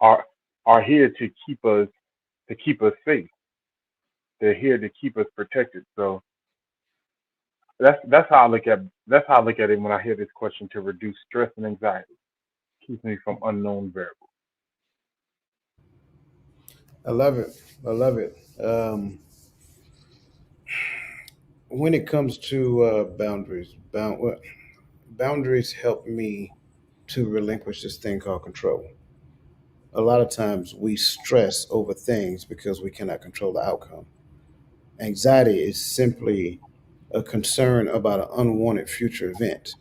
[SPEAKER 2] are are here to keep us safe. They're here to keep us protected. So that's how I look at it when I hear this question, to reduce stress and anxiety, keeps me from unknown variables.
[SPEAKER 3] I love it. I love it. When it comes to boundaries help me to relinquish this thing called control. A lot of times we stress over things because we cannot control the outcome. Anxiety is simply a concern about an unwanted future event.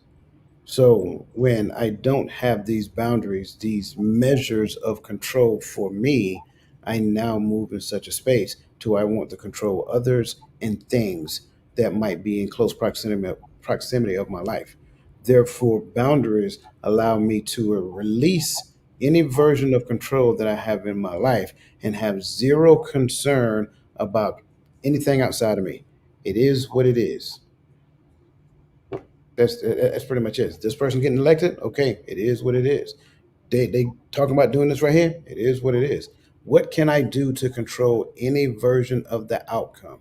[SPEAKER 3] So when I don't have these boundaries, these measures of control for me, I now move in such a space to I want to control others and things that might be in close proximity of my life. Therefore, boundaries allow me to release any version of control that I have in my life and have zero concern about anything outside of me. It is what it is. That's pretty much it. This person getting elected, okay, it is what it is. They talking about doing this right here. It is what it is. What can I do to control any version of the outcome?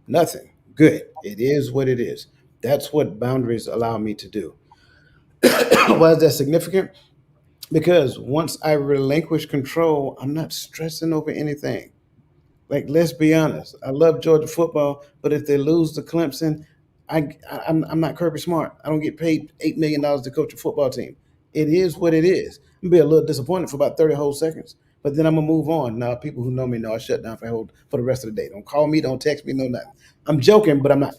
[SPEAKER 3] Nothing. Good. It is what it is. That's what boundaries allow me to do. Why is that significant? Because once I relinquish control, I'm not stressing over anything. Like, let's be honest. I love Georgia football, but if they lose to Clemson, I'm not Kirby Smart. I don't get paid $8 million to coach a football team. It is what it is. I'm gonna be a little disappointed for about 30 whole seconds, but then I'm gonna move on. Now, people who know me know I shut down for the rest of the day. Don't call me, don't text me, no nothing. I'm joking, but I'm not.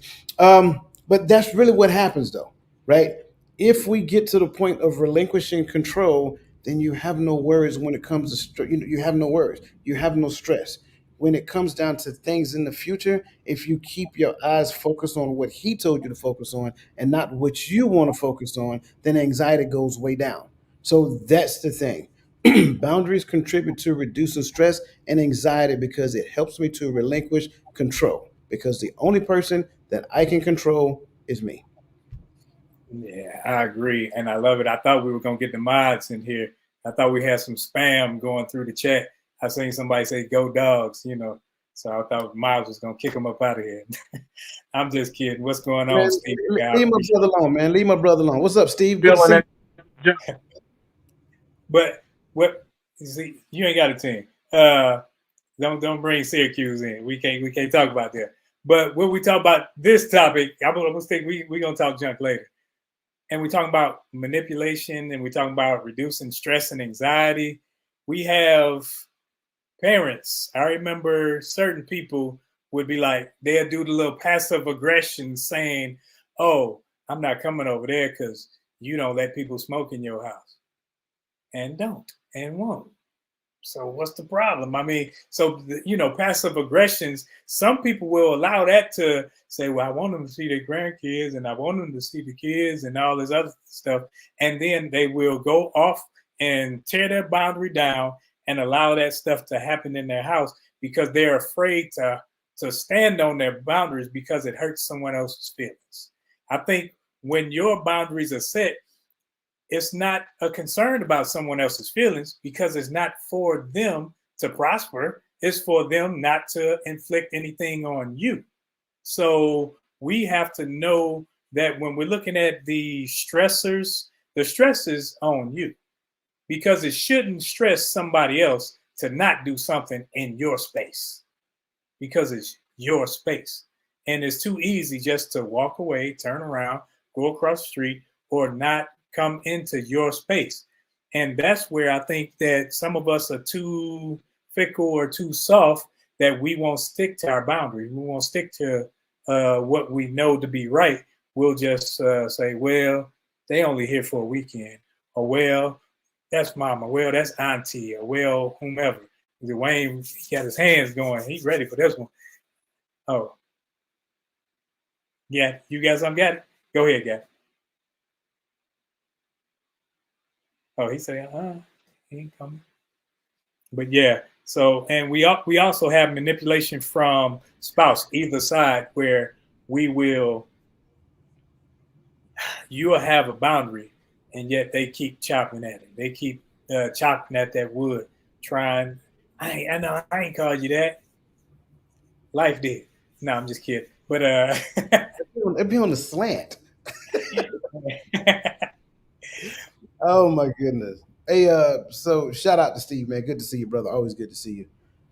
[SPEAKER 3] But that's really what happens, though, right? If we get to the point of relinquishing control, then you have no worries when it comes to you have no worries. You have no stress when it comes down to things in the future, if you keep your eyes focused on what he told you to focus on and not what you want to focus on, then anxiety goes way down. So that's the thing. Boundaries contribute to reducing stress and anxiety because it helps me to relinquish control. Because the only person that I can control is me.
[SPEAKER 1] Yeah, I agree, and I love it. I thought we were gonna get the mods in here. I thought we had some spam going through the chat. I seen somebody say "Go Dogs," so I thought Miles was gonna kick them up out of here. I'm just kidding. What's going on,
[SPEAKER 3] Man,
[SPEAKER 1] Steve? I
[SPEAKER 3] leave my
[SPEAKER 1] appreciate
[SPEAKER 3] brother alone, man. Leave my brother alone. What's up, Steve? Good to
[SPEAKER 2] Feeling
[SPEAKER 3] see you.
[SPEAKER 2] it. Just
[SPEAKER 1] it. But what? You see, you ain't got a team. Don't bring Syracuse in. We can't talk about that. But when we talk about this topic, I'm gonna think we gonna talk junk later. And we're talking about manipulation and we're talking about reducing stress and anxiety. We have parents. I remember certain people would be like, they'll do the little passive aggression saying, "Oh, I'm not coming over there because you don't let people smoke in your house," and don't and won't. So what's the problem? I mean, so passive aggressions. Some people will allow that to say, "Well, I want them to see their grandkids, and I want them to see the kids, and all this other stuff," and then they will go off and tear their boundary down and allow that stuff to happen in their house because they're afraid to stand on their boundaries because it hurts someone else's feelings. I think when your boundaries are set, it's not a concern about someone else's feelings because it's not for them to prosper. It's for them not to inflict anything on you. So we have to know that when we're looking at the stress is on you because it shouldn't stress somebody else to not do something in your space because it's your space. And it's too easy just to walk away, turn around, go across the street, or not come into your space. And that's where I think that some of us are too fickle or too soft that we won't stick to our boundaries. We won't stick to what we know to be right. We'll just say, well, they only here for a weekend. Or, well, that's mama. Well, that's auntie. Or, well, whomever. Dwayne, he got his hands going. He's ready for this one. Oh, yeah. You got something? Got it? Go ahead, guy. Oh, he said, he ain't coming. But yeah. So, and we also have manipulation from spouse, either side, where we will you'll have a boundary, and yet they keep chopping at it. They keep chopping at that wood, trying. I know I ain't called you that. Life did. No, I'm just kidding. But
[SPEAKER 3] It'd be on the slant. Oh my goodness. Hey, so shout out to Steve, man. Good to see you, brother. Always good to see you.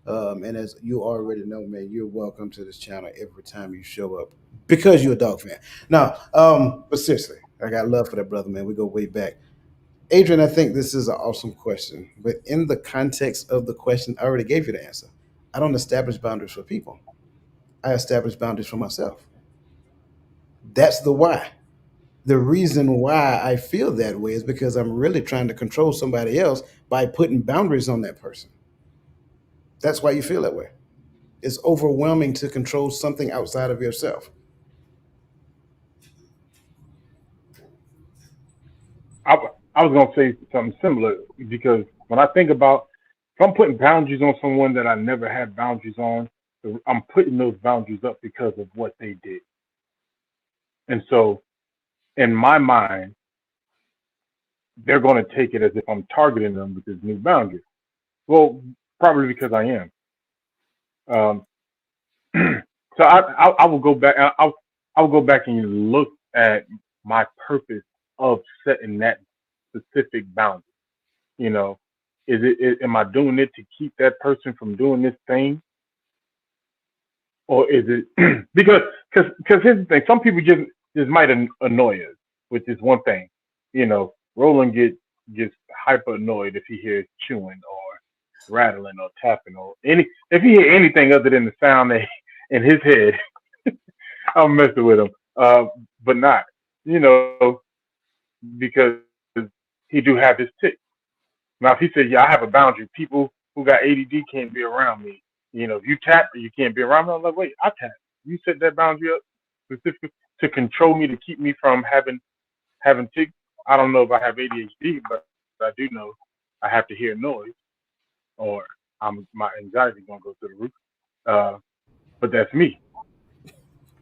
[SPEAKER 3] And as you already know, man, you're welcome to this channel every time you show up because you're a dog fan. Now, but seriously, I got love for that brother, man. We go way back. Adrian, I think this is an awesome question, but in the context of the question, I already gave you the answer. I don't establish boundaries for people. I establish boundaries for myself. That's the why. The reason why I feel that way is because I'm really trying to control somebody else by putting boundaries on that person. That's why you feel that way. It's overwhelming to control something outside of yourself.
[SPEAKER 2] I, I was gonna say something similar because when I think about if I'm putting boundaries on someone that I never had boundaries on, I'm putting those boundaries up because of what they did. And so in my mind, they're going to take it as if I'm targeting them with this new boundary. Well, probably because I am. Um, so I will go back. I will go back and look at my purpose of setting that specific boundary. You know, am I doing it to keep that person from doing this thing, or is it because here's the thing: some people just might annoy us with this one thing. Roland gets hyper annoyed if he hears chewing or rattling or tapping or any if he hear anything other than the sound that in his head. I'm messing with him, but not you know because he do have his tick. Now, if he said, "Yeah, I have a boundary. People who got ADD can't be around me. If you tap, you can't be around me." I'm like, "Wait, I tap. You set that boundary up specifically to control me, to keep me from having tics. I don't know if I have ADHD, but I do know I have to hear noise, or my anxiety gonna go through the roof. Uh, but that's me,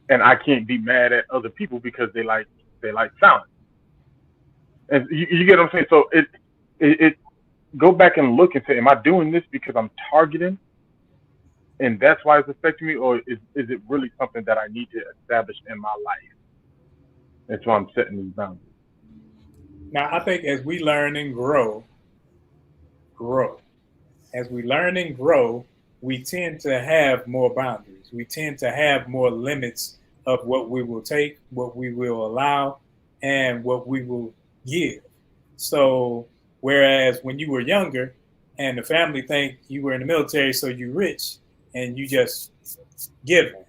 [SPEAKER 2] and I can't be mad at other people because they like sound. And you get what I'm saying? So it go back and look and say, am I doing this because I'm targeting and that's why it's affecting me, or is it really something that I need to establish in my life? That's why I'm setting these boundaries.
[SPEAKER 1] Now, I think as we learn and grow. As we learn and grow, we tend to have more boundaries. We tend to have more limits of what we will take, what we will allow, and what we will give. So, whereas when you were younger and the family think you were in the military, so you rich and you just giving.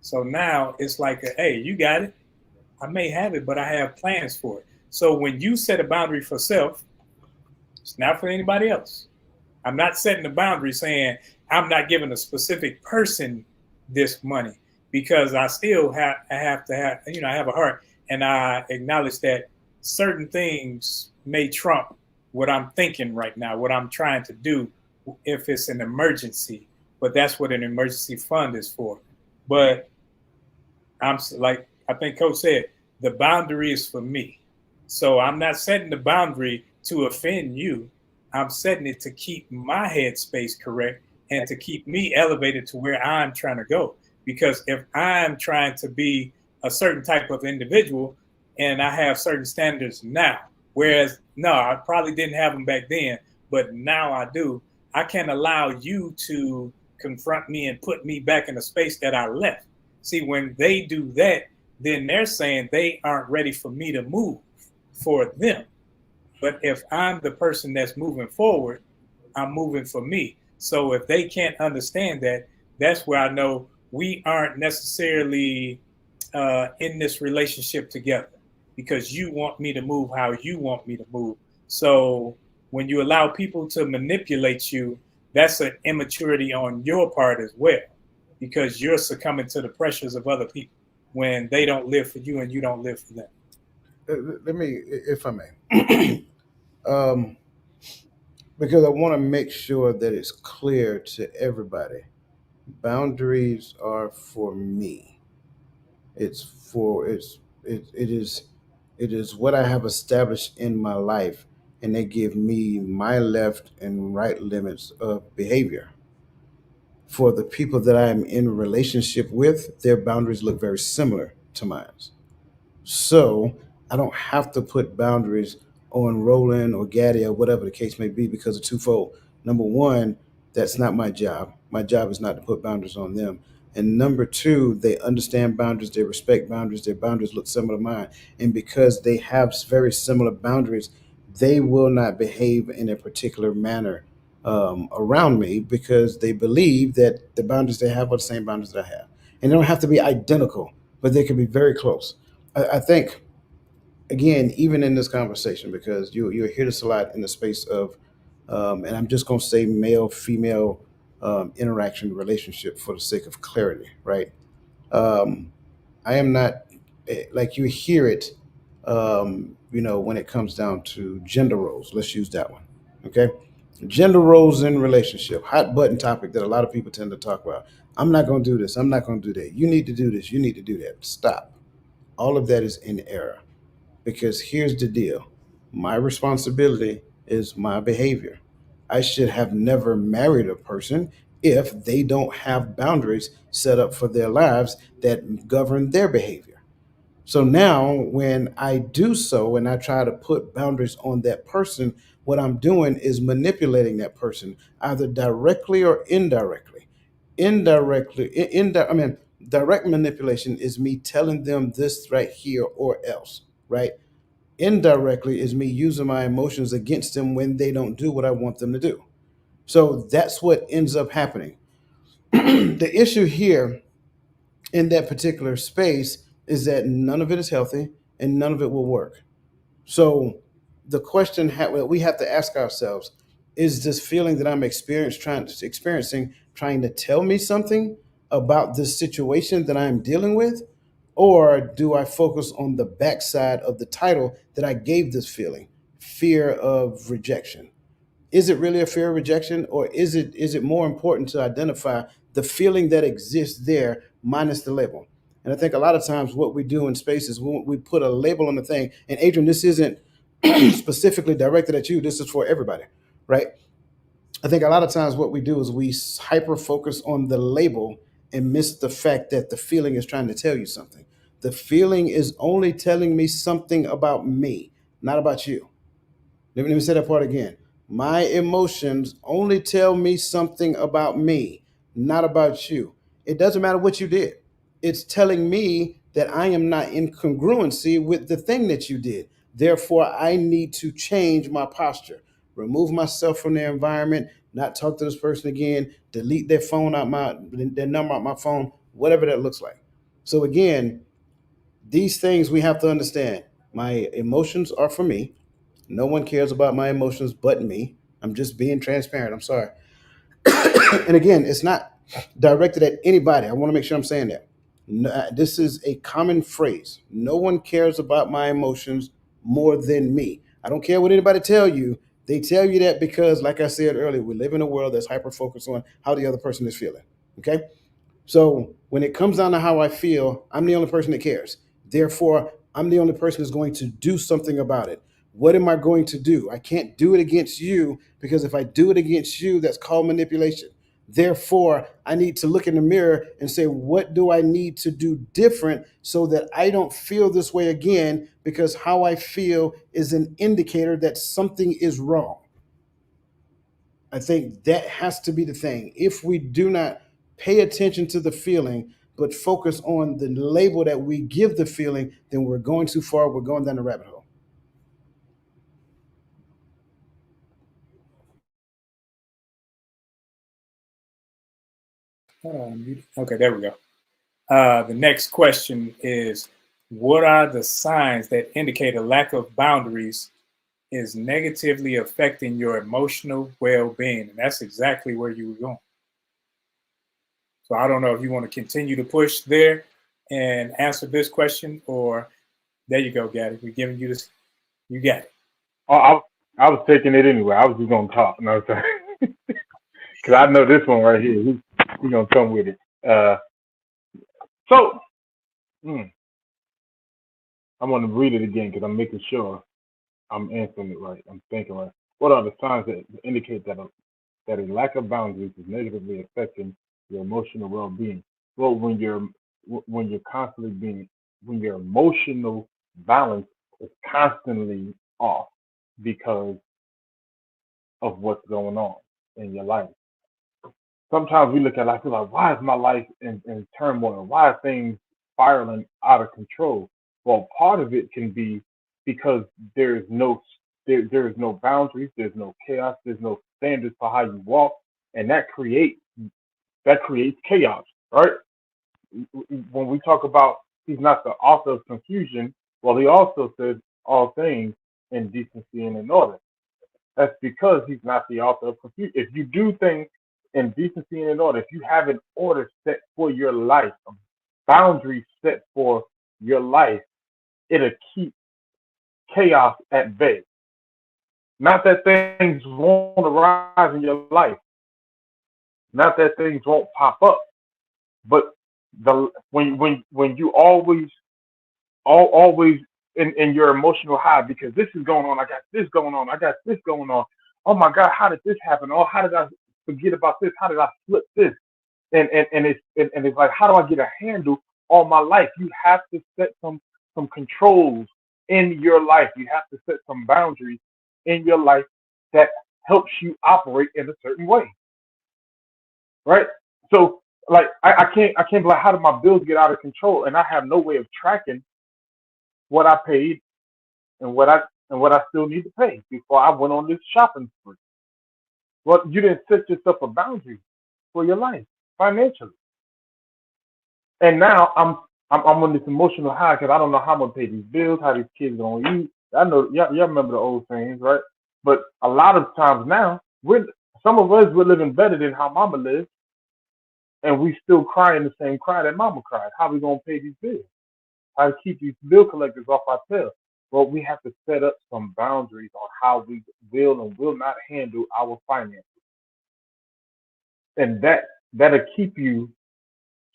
[SPEAKER 1] So now it's like, hey, you got it. I may have it, but I have plans for it. So when you set a boundary for self, it's not for anybody else. I'm not setting a boundary saying I'm not giving a specific person this money because I have to have I have a heart and I acknowledge that certain things may trump what I'm thinking right now, what I'm trying to do if it's an emergency. But that's what an emergency fund is for. But I'm like I think Coach said, the boundary is for me. So I'm not setting the boundary to offend you. I'm setting it to keep my headspace correct and to keep me elevated to where I'm trying to go. Because if I'm trying to be a certain type of individual and I have certain standards now, whereas no, I probably didn't have them back then, but now I do, I can't allow you to confront me and put me back in a space that I left. See, when they do that, then they're saying they aren't ready for me to move for them. But if I'm the person that's moving forward, I'm moving for me. So if they can't understand that, that's where I know we aren't necessarily in this relationship together because you want me to move how you want me to move. So when you allow people to manipulate you, that's an immaturity on your part as well because you're succumbing to the pressures of other people when they don't live for you and you don't live for them.
[SPEAKER 3] Let me, if I may, um, because I want to make sure that it's clear to everybody. Boundaries are for me. It's for it is what I have established in my life, and they give me my left and right limits of behavior. For the people that I am in a relationship with, their boundaries look very similar to mine. So I don't have to put boundaries on Roland or Gaddy or whatever the case may be because of twofold. Number one, that's not my job. My job is not to put boundaries on them. And number two, they understand boundaries, they respect boundaries, their boundaries look similar to mine. And because they have very similar boundaries, they will not behave in a particular manner around me because they believe that the boundaries they have are the same boundaries that I have. And they don't have to be identical, but they can be very close. I think again, even in this conversation, because you hear this a lot in the space of, and I'm just going to say male female interaction relationship for the sake of clarity, right? Um, I am not like you hear it, when it comes down to gender roles. Let's use that one, okay? Gender roles in relationship, hot button topic that a lot of people tend to talk about. I'm not going to do this. I'm not going to do that. You need to do this. You need to do that. Stop. All of that is in error because here's the deal: my responsibility is my behavior. I should have never married a person if they don't have boundaries set up for their lives that govern their behavior. So now, when I do so and I try to put boundaries on that person, what I'm doing is manipulating that person either directly or indirectly. I mean, direct manipulation is me telling them this right here or else, right? Indirectly is me using my emotions against them when they don't do what I want them to do. So that's what ends up happening. The issue here in that particular space is that none of it is healthy and none of it will work. So the question well, we have to ask ourselves: is this feeling that I'm experiencing trying to tell me something about this situation that I'm dealing with, or do I focus on the backside of the title that I gave this feeling, fear of rejection? Is it really a fear of rejection, or is it more important to identify the feeling that exists there minus the label? And I think a lot of times what we do in space is we put a label on the thing. And Adrian, this isn't specifically directed at you. This is for everybody, right? I think a lot of times what we do is we hyper focus on the label and miss the fact that the feeling is trying to tell you something. The feeling is only telling me something about me, not about you. Let me say that part again. My emotions only tell me something about me, not about you. It doesn't matter what you did. It's telling me that I am not in congruency with the thing that you did. Therefore, I need to change my posture, remove myself from their environment, not talk to this person again, delete their number out my phone, whatever that looks like. So again, these things we have to understand. My emotions are for me. No one cares about my emotions but me. I'm just being transparent. I'm sorry. And again, it's not directed at anybody. I want to make sure I'm saying that. No, this is a common phrase. No one cares about my emotions more than me. I don't care what anybody tell you. They tell you that because, like I said earlier, we live in a world that's hyper focused on how the other person is feeling. Okay. So when it comes down to how I feel, I'm the only person that cares. Therefore, I'm the only person that's going to do something about it. What am I going to do? I can't do it against you because if I do it against you, that's called manipulation. Therefore, I need to look in the mirror and say, what do I need to do different so that I don't feel this way again? Because how I feel is an indicator that something is wrong. I think that has to be the thing. If we do not pay attention to the feeling, but focus on the label that we give the feeling, then we're going too far. We're going down the rabbit hole.
[SPEAKER 1] Okay, there we go. The next question is: what are the signs that indicate a lack of boundaries is negatively affecting your emotional well-being? And that's exactly where you were going. So I don't know if you want to continue to push there and answer this question, or there you go, Gaddy. We're giving you this. You got it.
[SPEAKER 2] Oh, I was taking it anyway. I was just gonna talk. No, sorry, because I know this one right here. He gonna come with it. So mm, I'm gonna read it again because I'm making sure I'm answering it right. I'm thinking right. What are the signs that indicate that a lack of boundaries is negatively affecting your emotional well-being? Well, when you're constantly being when your emotional balance is constantly off because of what's going on in your life. Sometimes we look at life, we're like, why is my life in turmoil? Why are things spiraling out of control? Well, part of it can be because there is no there is no boundaries, there's no chaos, there's no standards for how you walk, and that creates chaos, right? When we talk about He's not the author of confusion. Well, he also said all things in decency and in order. That's because he's not the author of confusion. If you do things in decency and in order, if you have an order set for your life, a boundary set for your life, it'll keep chaos at bay. Not that things won't arise in your life, not that things won't pop up, but when you always in your emotional high because this is going on, I got this going on, I got this going on. Oh my God, how did this happen? Oh, how did I forget about this? How did I slip this? And it's like, how do I get a handle on my life? You have to set some controls in your life. You have to set some boundaries in your life that helps you operate in a certain way, right? So like I can't be like, how did my bills get out of control? And I have no way of tracking what I paid and what I still need to pay before I went on this shopping spree. Well, you didn't set yourself a boundary for your life financially. And now I'm on this emotional high because I don't know how I'm gonna pay these bills, how these kids gonna eat. I know y'all remember the old sayings, right? But a lot of times now, some of us we're living better than how Mama lived, and we still crying the same cry that Mama cried. How we gonna pay these bills? How to keep these bill collectors off our tail? Well, we have to set up some boundaries on how we will and will not handle our finances, and that'll keep you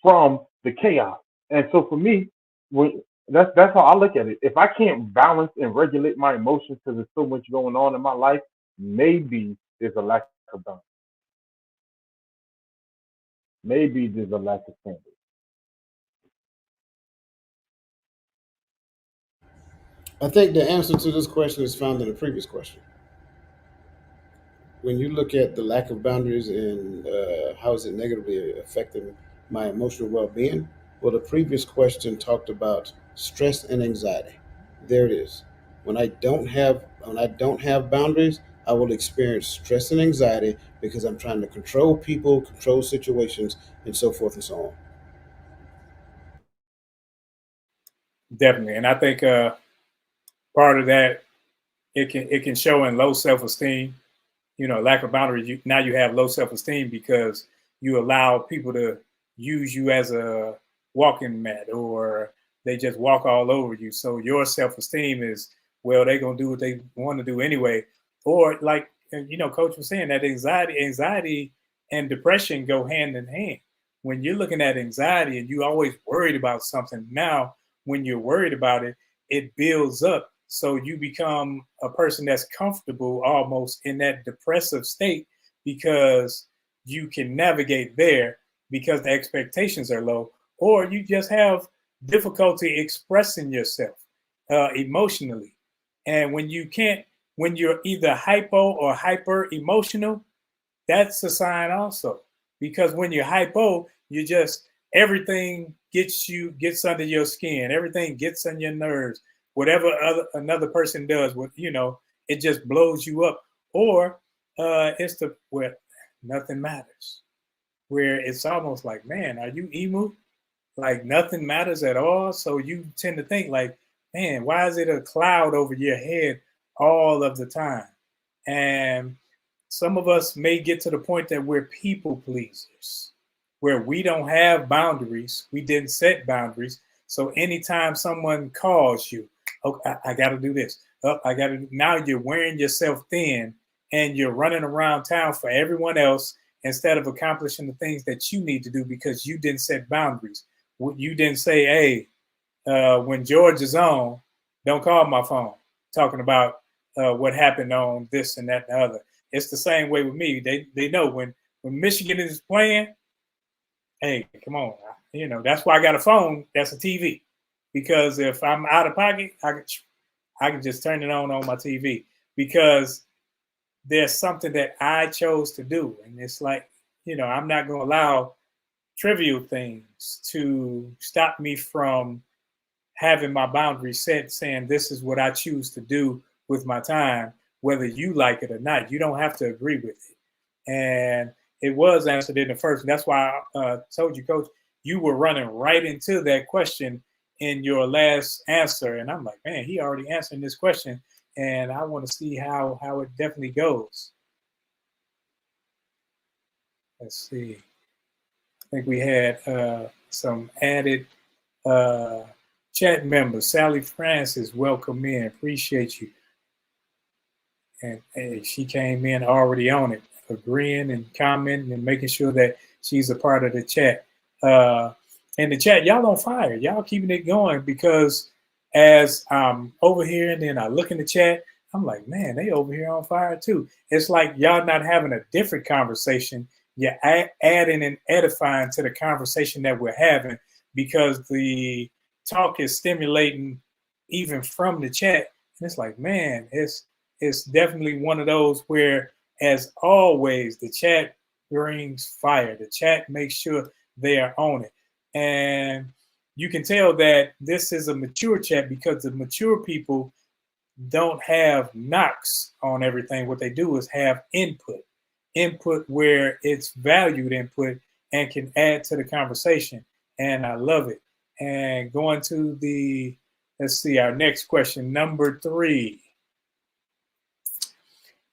[SPEAKER 2] from the chaos. And so for me, when that's how I look at it. If I can't balance and regulate my emotions because there's so much going on in my life, maybe there's a lack of balance. Maybe there's a lack of standard.
[SPEAKER 3] I think the answer to this question is found in the previous question. When you look at the lack of boundaries and how is it negatively affecting my emotional well-being, well, the previous question talked about stress and anxiety. There it is. When I don't have boundaries, I will experience stress and anxiety because I'm trying to control people, control situations, and so forth and so on.
[SPEAKER 1] Definitely. And I think part of that it can show in low self esteem. Lack of boundaries. Now you have low self esteem because you allow people to use you as a walking mat, or they just walk all over you. So your self esteem is, well, they're gonna do what they want to do anyway. Or like Coach was saying, that anxiety and depression go hand in hand. When you're looking at anxiety and you always worried about something, now when you're worried about it, it builds up. So you become a person that's comfortable almost in that depressive state because you can navigate there because the expectations are low, or you just have difficulty expressing yourself emotionally. And when you're either hypo or hyper emotional, that's a sign also. Because when you're hypo, you just everything gets under your skin, everything gets on your nerves. Whatever another person does, it just blows you up. Or it's the where nothing matters, where it's almost like, man, are you emu? Like nothing matters at all. So you tend to think like, man, why is it a cloud over your head all of the time? And some of us may get to the point that we're people pleasers, where we don't have boundaries. We didn't set boundaries. So anytime someone calls you, oh, I got to do this. Oh, I got to. Now you're wearing yourself thin and you're running around town for everyone else instead of accomplishing the things that you need to do because you didn't set boundaries. You didn't say, hey, when George is on, don't call my phone talking about what happened on this and that and the other. It's the same way with me. They know when Michigan is playing, hey, come on. That's why I got a phone. That's a TV. Because if I'm out of pocket, I can just turn it on my TV because there's something that I chose to do. And it's like, I'm not going to allow trivial things to stop me from having my boundaries set, saying this is what I choose to do with my time, whether you like it or not. You don't have to agree with it. And it was answered in the first. And that's why I told you, Coach, you were running right into that question in your last answer, and I'm like, man, he already answered this question, and I want to see how it definitely goes. Let's see. I think we had some added uh, chat members. Sally Francis, welcome in. Appreciate you. And she came in already on it, agreeing and commenting and making sure that she's a part of the chat. Uh, and the chat, y'all on fire. Y'all keeping it going because as I'm over here and then I look in the chat, I'm like, man, they over here on fire too. It's like y'all not having a different conversation. You're adding and edifying to the conversation that we're having because the talk is stimulating even from the chat. And it's like, man, it's definitely one of those where, as always, the chat brings fire. The chat makes sure they are on it. And you can tell that this is a mature chat because the mature people don't have knocks on everything. What they do is have input where it's valued input and can add to the conversation. And I love it. And going to let's see, our next question, number 3.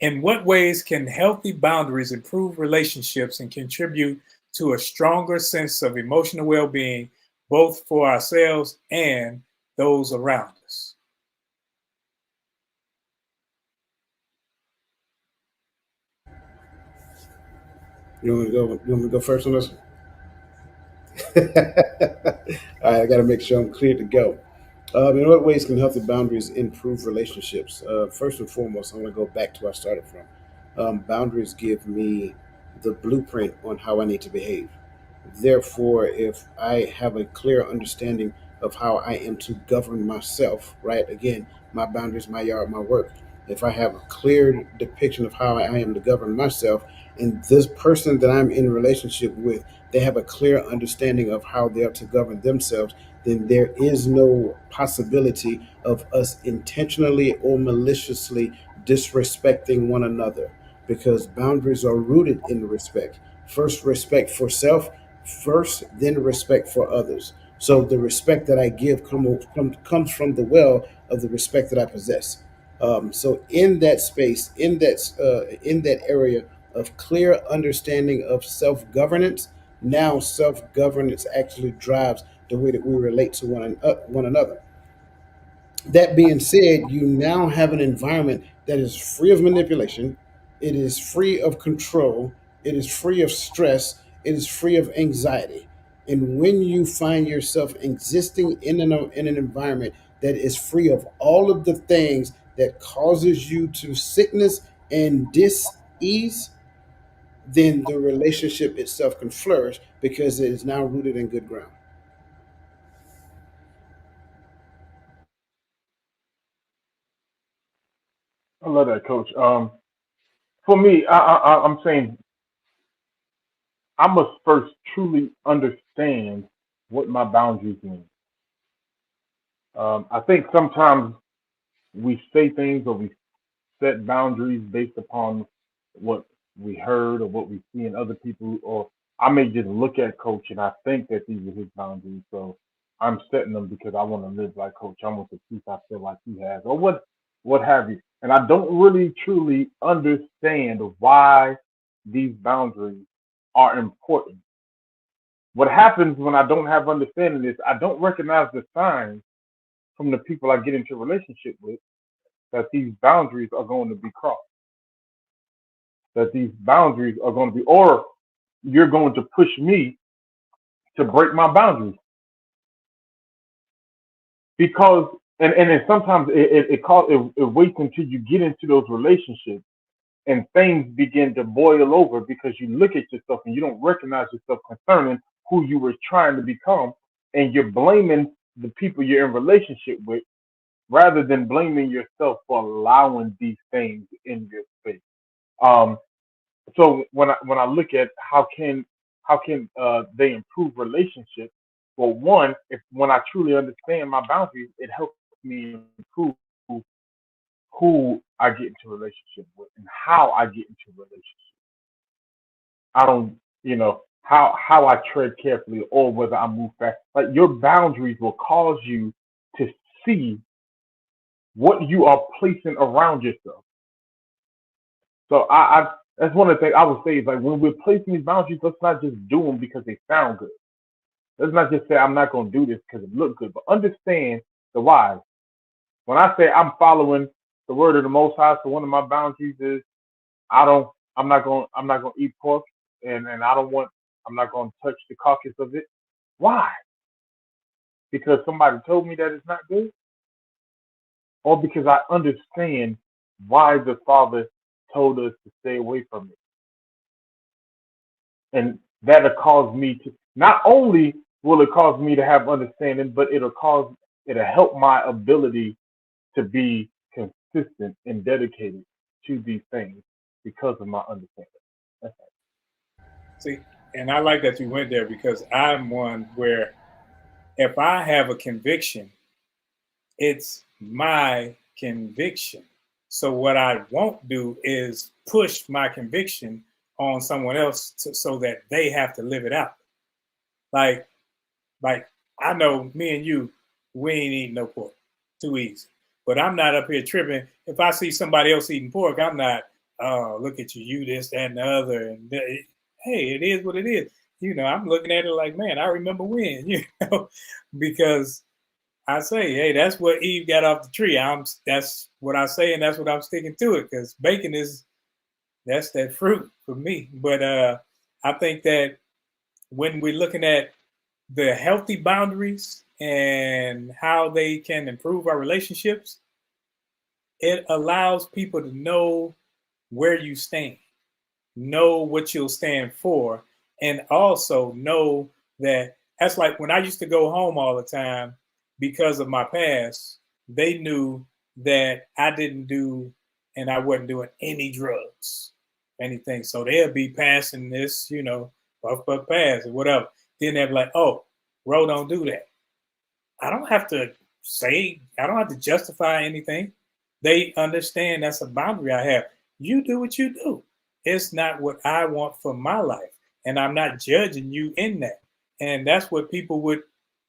[SPEAKER 1] In what ways can healthy boundaries improve relationships and contribute to a stronger sense of emotional well being, both for ourselves and those around us?
[SPEAKER 3] You want me to go? You want me to go first on this? All right, I got to make sure I'm clear to go. In what ways can healthy boundaries improve relationships? First and foremost, I want to go back to where I started from. Boundaries give me the blueprint on how I need to behave. Therefore, if I have a clear understanding of how I am to govern myself, right? Again, my boundaries, my yard, my work. If I have a clear depiction of how I am to govern myself, and this person that I'm in a relationship with, they have a clear understanding of how they are to govern themselves, then there is no possibility of us intentionally or maliciously disrespecting one another because boundaries are rooted in respect. First, respect for self, first, then respect for others. So the respect that I give comes from the well of the respect that I possess. So in that space, in that area of clear understanding of self governance, now self governance actually drives the way that we relate to one another. That being said, you now have an environment that is free of manipulation, it is free of control, it is free of stress, it is free of anxiety. And when you find yourself existing in an environment that is free of all of the things that causes you to sickness and dis-ease, then the relationship itself can flourish because it is now rooted in good ground.
[SPEAKER 2] I love that, Coach. For me, I'm saying I must first truly understand what my boundaries mean. I think sometimes we say things or we set boundaries based upon what we heard or what we see in other people, or I may just look at Coach and I think that these are his boundaries, so I'm setting them because I want to live like Coach. I want the peace I feel like he has, or what have you. And I don't really truly understand why these boundaries are important. What happens when I don't have understanding is I don't recognize the signs from the people I get into a relationship with that these boundaries are going to be crossed, that these boundaries are going to be, or you're going to push me to break my boundaries. Because, and then sometimes it waits until you get into those relationships and things begin to boil over because you look at yourself and you don't recognize yourself concerning who you were trying to become. And you're blaming the people you're in relationship with rather than blaming yourself for allowing these things in your space. Um, so when I look at how can they improve relationships, well, one, if when I truly understand my boundaries, it helps me improve who I get into a relationship with and how I get into a relationship. I don't, how I tread carefully or whether I move fast. Like your boundaries will cause you to see what you are placing around yourself. So I that's one of the things I would say is like when we're placing these boundaries, let's not just do them because they sound good. Let's not just say I'm not going to do this because it looks good, but understand the why. When I say I'm following the word of the Most High, so one of my boundaries is I don't, I'm not going to eat pork, and I don't want, I'm not going to touch the carcass of it. Why? Because somebody told me that it's not good, or because I understand why the Father told us to stay away from it, and that'll cause me to not only will it cause me to have understanding, but it'll help my ability to be consistent and dedicated to these things because of my understanding. That's
[SPEAKER 1] See, and I like that you went there because I'm one where if I have a conviction, it's my conviction. So what I won't do is push my conviction on someone else so that they have to live it out. Like, like I know me and you, we ain't eating no pork. Too easy. But I'm not up here tripping. If I see somebody else eating pork, I'm not, oh, look at you, you this, that, and the other. And hey, it is what it is. I'm looking at it like, man, I remember when, because I say, hey, that's what Eve got off the tree. That's what I say, and that's what I'm sticking to it because bacon that's that fruit for me. But I think that when we're looking at the healthy boundaries and how they can improve our relationships, it allows people to know where you stand, know what you'll stand for, and also know that that's like when I used to go home all the time because of my past, they knew that I didn't do and I wasn't doing any drugs, anything. So they'll be passing this, puff pass or whatever. Then they'll be like, oh, Ro, don't do that. I don't have to I don't have to justify anything. They understand that's a boundary I have. You do what you do. It's not what I want for my life. And I'm not judging you in that. And that's what people would,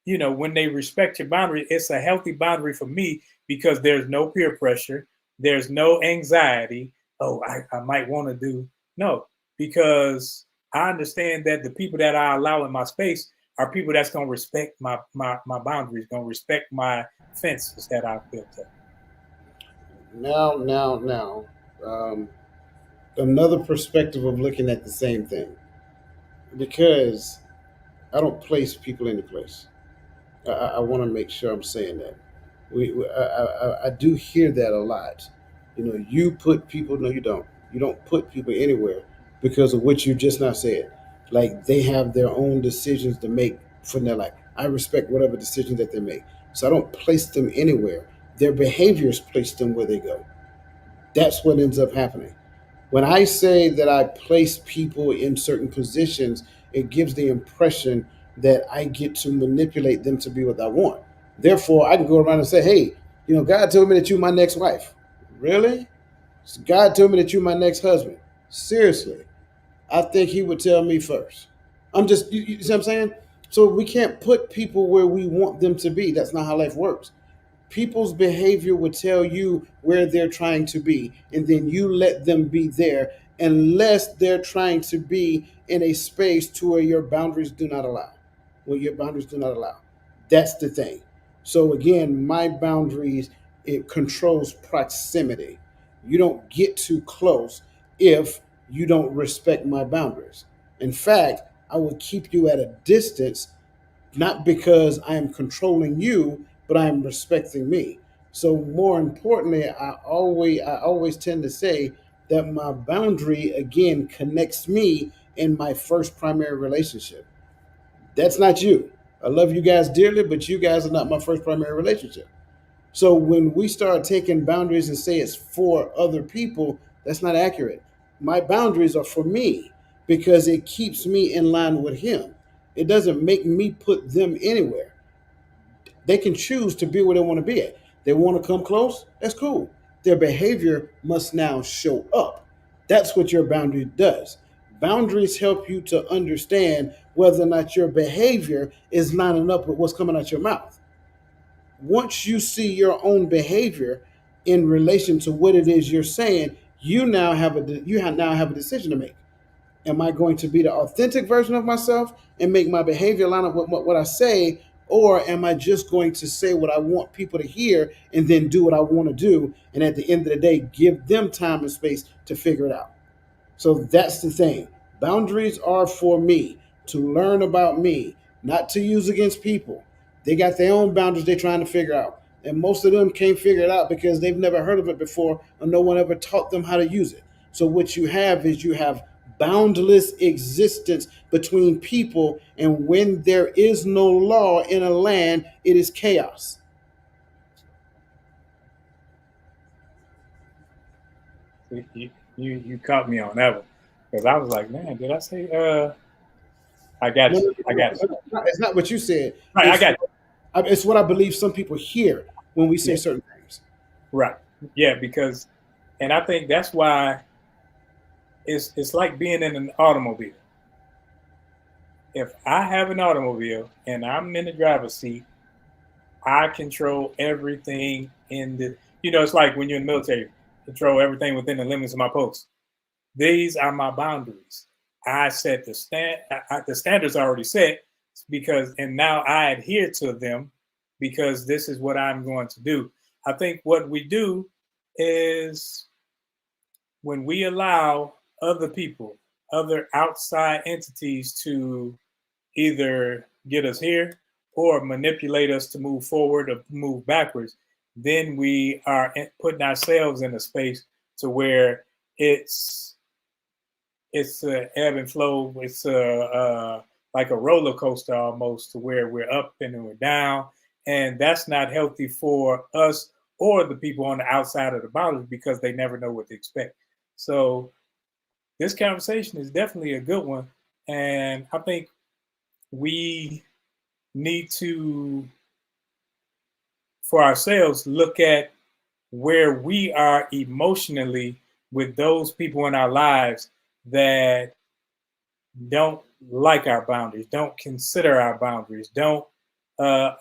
[SPEAKER 1] when they respect your boundary, it's a healthy boundary for me because there's no peer pressure. There's no anxiety. Oh, I might want to do. No, because I understand that the people that I allow in my space are people that's going to respect my boundaries, going to respect my fences that I've built up.
[SPEAKER 3] Now, um, another perspective of looking at the same thing, because I don't place people into place. I want to make sure I'm saying that. I do hear that a lot. You put people. No, you don't. You don't put people anywhere because of what you just now said. Like they have their own decisions to make for their life. I respect whatever decision that they make, so I don't place them anywhere. Their behaviors place them where they go. That's what ends up happening. When I say that I place people in certain positions, it gives the impression that I get to manipulate them to be what I want. Therefore, I can go around and say, hey, God told me that you're my next wife. Really? God told me that you're my next husband. Seriously. I think he would tell me first. I'm just, you see what I'm saying? So we can't put people where we want them to be. That's not how life works. People's behavior will tell you where they're trying to be, and then you let them be there unless they're trying to be in a space to where your boundaries do not allow. Where your boundaries do not allow. That's the thing. So again, my boundaries, it controls proximity. You don't get too close if you don't respect my boundaries. In fact, I will keep you at a distance, not because I am controlling you, but I am respecting me. So more importantly, I always tend to say that my boundary again connects me in my first primary relationship. That's not you. I love you guys dearly, but you guys are not my first primary relationship. So when we start taking boundaries and say it's for other people, that's not accurate. My boundaries are for me because it keeps me in line with him. It doesn't make me put them anywhere. They can choose to be where they want to be at. They want to come close, that's cool. Their behavior must now show up. That's what your boundary does. Boundaries help you to understand whether or not your behavior is lining up with what's coming out your mouth. Once you see your own behavior in relation to what it is you're saying, now have a decision to make. Am I going to be the authentic version of myself and make my behavior line up with what I say, or am I just going to say what I want people to hear and then do what I want to do, and at the end of the day, give them time and space to figure it out? So that's the thing. Boundaries are for me to learn about me, not to use against people. They got their own boundaries they're trying to figure out. And most of them can't figure it out because they've never heard of it before or no one ever taught them how to use it. So what you have is you have boundless existence between people, and when there is no law in a land, it is chaos.
[SPEAKER 1] You caught me on that one because I was like, man, did I say? I
[SPEAKER 3] No,
[SPEAKER 1] got you.
[SPEAKER 3] no,
[SPEAKER 1] I
[SPEAKER 3] no,
[SPEAKER 1] got you.
[SPEAKER 3] it's not what you said.
[SPEAKER 1] Right, I
[SPEAKER 3] It's
[SPEAKER 1] got you.
[SPEAKER 3] it's what I believe some people hear when we say
[SPEAKER 1] Yeah,
[SPEAKER 3] certain things.
[SPEAKER 1] right. Yeah, because, and I think that's why it's like being in an automobile. If I have an automobile and I'm in the driver's seat, I control everything in the. It's like when you're in the military, control everything within the limits of my post. These are my boundaries. I set the standards are already set because, and now I adhere to them because this is what I'm going to do. I think what we do is when we allow other people, other outside entities to either get us here or manipulate us to move forward or move backwards, then we are putting ourselves in a space to where it's it's a ebb and flow. It's like a roller coaster almost, to where we're up and then we're down, and that's not healthy for us or the people on the outside of the boundaries because they never know what to expect. So this conversation is definitely a good one, and I think we need to, for ourselves, look at where we are emotionally with those people in our lives that don't like our boundaries, don't consider our boundaries, don't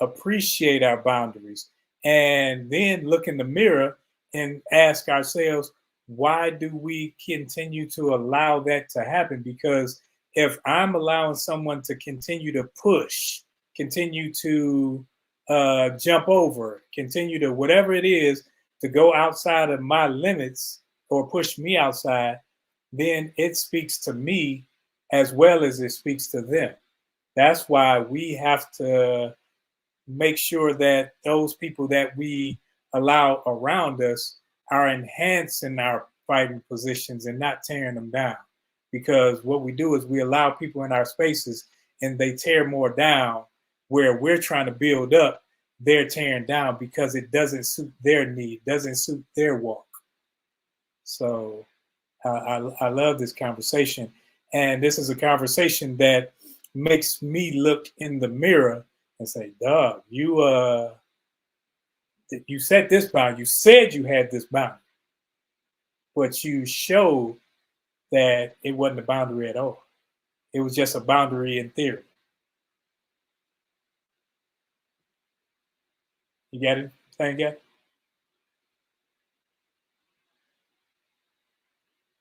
[SPEAKER 1] appreciate our boundaries, and then look in the mirror and ask ourselves, why do we continue to allow that to happen? Because if I'm allowing someone to continue to push, continue to jump over, continue to whatever it is to go outside of my limits or push me outside, then it speaks to me as well as it speaks to them. That's why we have to make sure that those people that we allow around us are enhancing our fighting positions and not tearing them down. Because what we do is we allow people in our spaces and they tear more down where we're trying to build up, they're tearing down because it doesn't suit their need, doesn't suit their walk. So I love this conversation. And this is a conversation that makes me look in the mirror and say, dog, you set this boundary. You said you had this boundary, but you showed that it wasn't a boundary at all. It was just a boundary in theory. You get it? Thank you.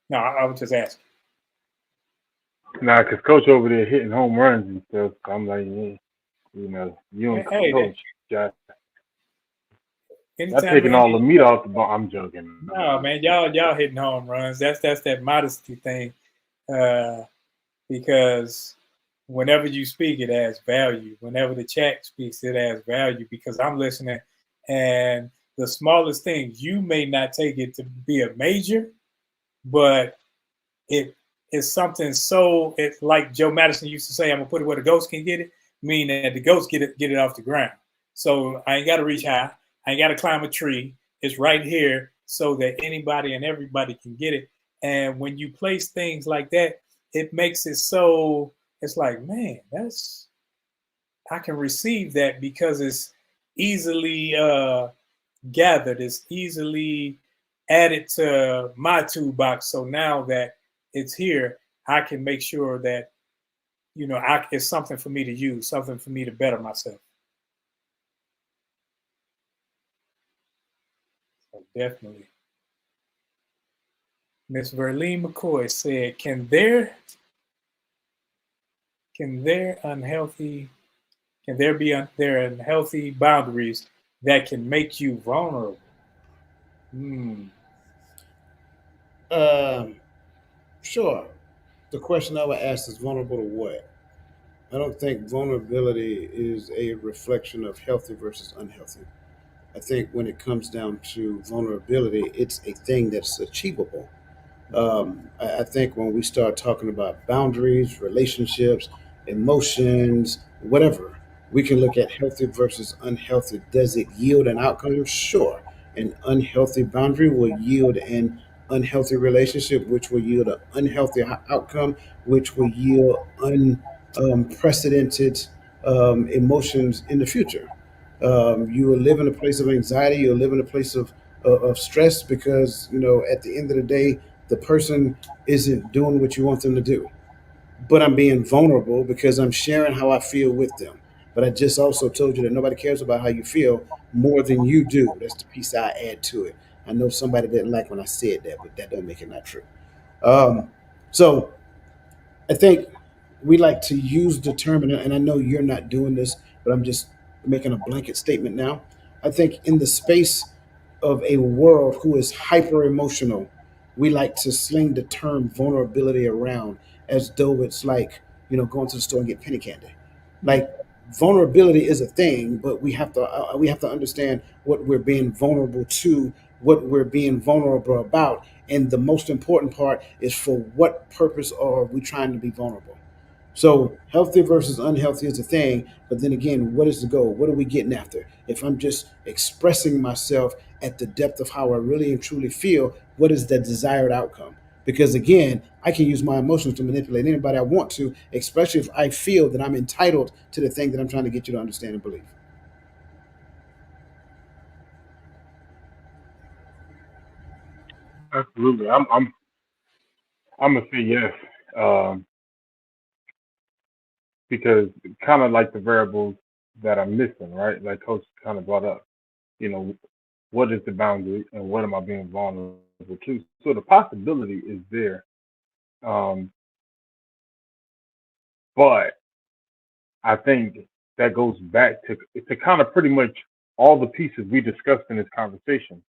[SPEAKER 1] No, I was just asking.
[SPEAKER 2] Nah, cause coach over there hitting home runs and stuff. So I'm like, yeah, you and
[SPEAKER 1] Hey,
[SPEAKER 2] coach, y'all
[SPEAKER 1] anytime
[SPEAKER 2] taking
[SPEAKER 1] man,
[SPEAKER 2] all the meat off the bone. I'm joking.
[SPEAKER 1] no man, y'all hitting home runs. That's that modesty thing. Uh, because whenever you speak, it adds value. Whenever the chat speaks, it adds value because I'm listening. And the smallest thing, you may not take it to be a major, but it is something so, it's like Joe Madison used to say, I'm gonna put it where the ghost can get it, meaning that the ghost get it off the ground. So I ain't gotta reach high, I ain't gotta climb a tree. It's right here so that anybody and everybody can get it. And when you place things like that, it makes it so, it's like, man, that's, I can receive that because it's easily gathered, it's easily added to my toolbox. So now that it's here, I can make sure that, it's something for me to use, something for me to better myself. So definitely. Miss Verlene McCoy said, can there unhealthy can there be there unhealthy boundaries that can make you vulnerable? Hmm.
[SPEAKER 3] Um, sure. The question I would ask is vulnerable to what? I don't think vulnerability is a reflection of healthy versus unhealthy. I think when it comes down to vulnerability, it's a thing that's achievable. I think when we start talking about boundaries, relationships, emotions, whatever, we can look at healthy versus unhealthy. Does it yield an outcome? Sure. An unhealthy boundary will yield an unhealthy relationship, which will yield an unhealthy outcome, which will yield unprecedented emotions in the future. You will live in a place of anxiety. You'll live in a place of stress because at the end of the day, the person isn't doing what you want them to do. But I'm being vulnerable because I'm sharing how I feel with them. But I just also told you that nobody cares about how you feel more than you do. That's the piece I add to it. I know somebody didn't like when I said that, but that don't make it not true. Um, so I think we like to use the term, and I know you're not doing this, but I'm just making a blanket statement now. I think in the space of a world who is hyper emotional, we like to sling the term vulnerability around as though it's like, going to the store and get penny candy. Like vulnerability is a thing, but we have to understand what we're being vulnerable to, what we're being vulnerable about, and the most important part is for what purpose are we trying to be vulnerable. So healthy versus unhealthy is a thing, but then again, what is the goal? What are we getting after? If I'm just expressing myself at the depth of how I really and truly feel, what is the desired outcome? Because again, I can use my emotions to manipulate anybody I want to, especially if I feel that I'm entitled to the thing that I'm trying to get you to understand and believe.
[SPEAKER 2] Absolutely. I'm gonna say yes, um, because kind of like the variables that I'm missing, right? Like Coach kind of brought up, you know, what is the boundary and what am I being vulnerable to? So the possibility is there, um, but I think that goes back to kind of pretty much all the pieces we discussed in this conversation.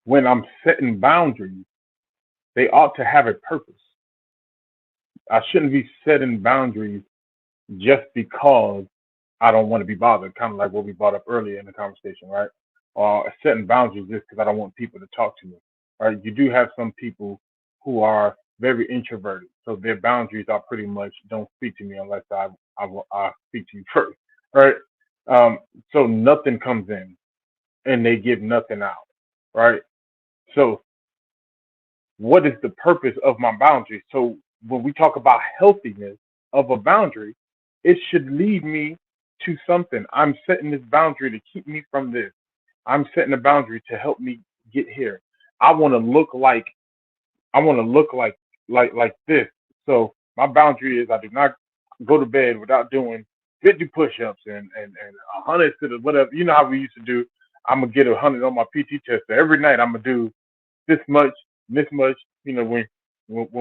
[SPEAKER 2] When I'm setting boundaries, they ought to have a purpose. I shouldn't be setting boundaries just because I don't want to be bothered, kind of like what we brought up earlier in the conversation, right? Or setting boundaries just because I don't want people to talk to me, right? You do have some people who are very introverted, so their boundaries are pretty much don't speak to me unless I speak to you first, right? Um, so nothing comes in and they give nothing out, right? So what is the purpose of my boundary? So when we talk about healthiness of a boundary, it should lead me to something. I'm setting this boundary to keep me from this. I'm setting a boundary to help me get here. I want to look like I want to look like this. So my boundary is I do not go to bed without doing 50 push-ups and 100 to the whatever. You know how we used to do. I'm gonna get 100 on my PT test. So every night I'm gonna do this much, this much. When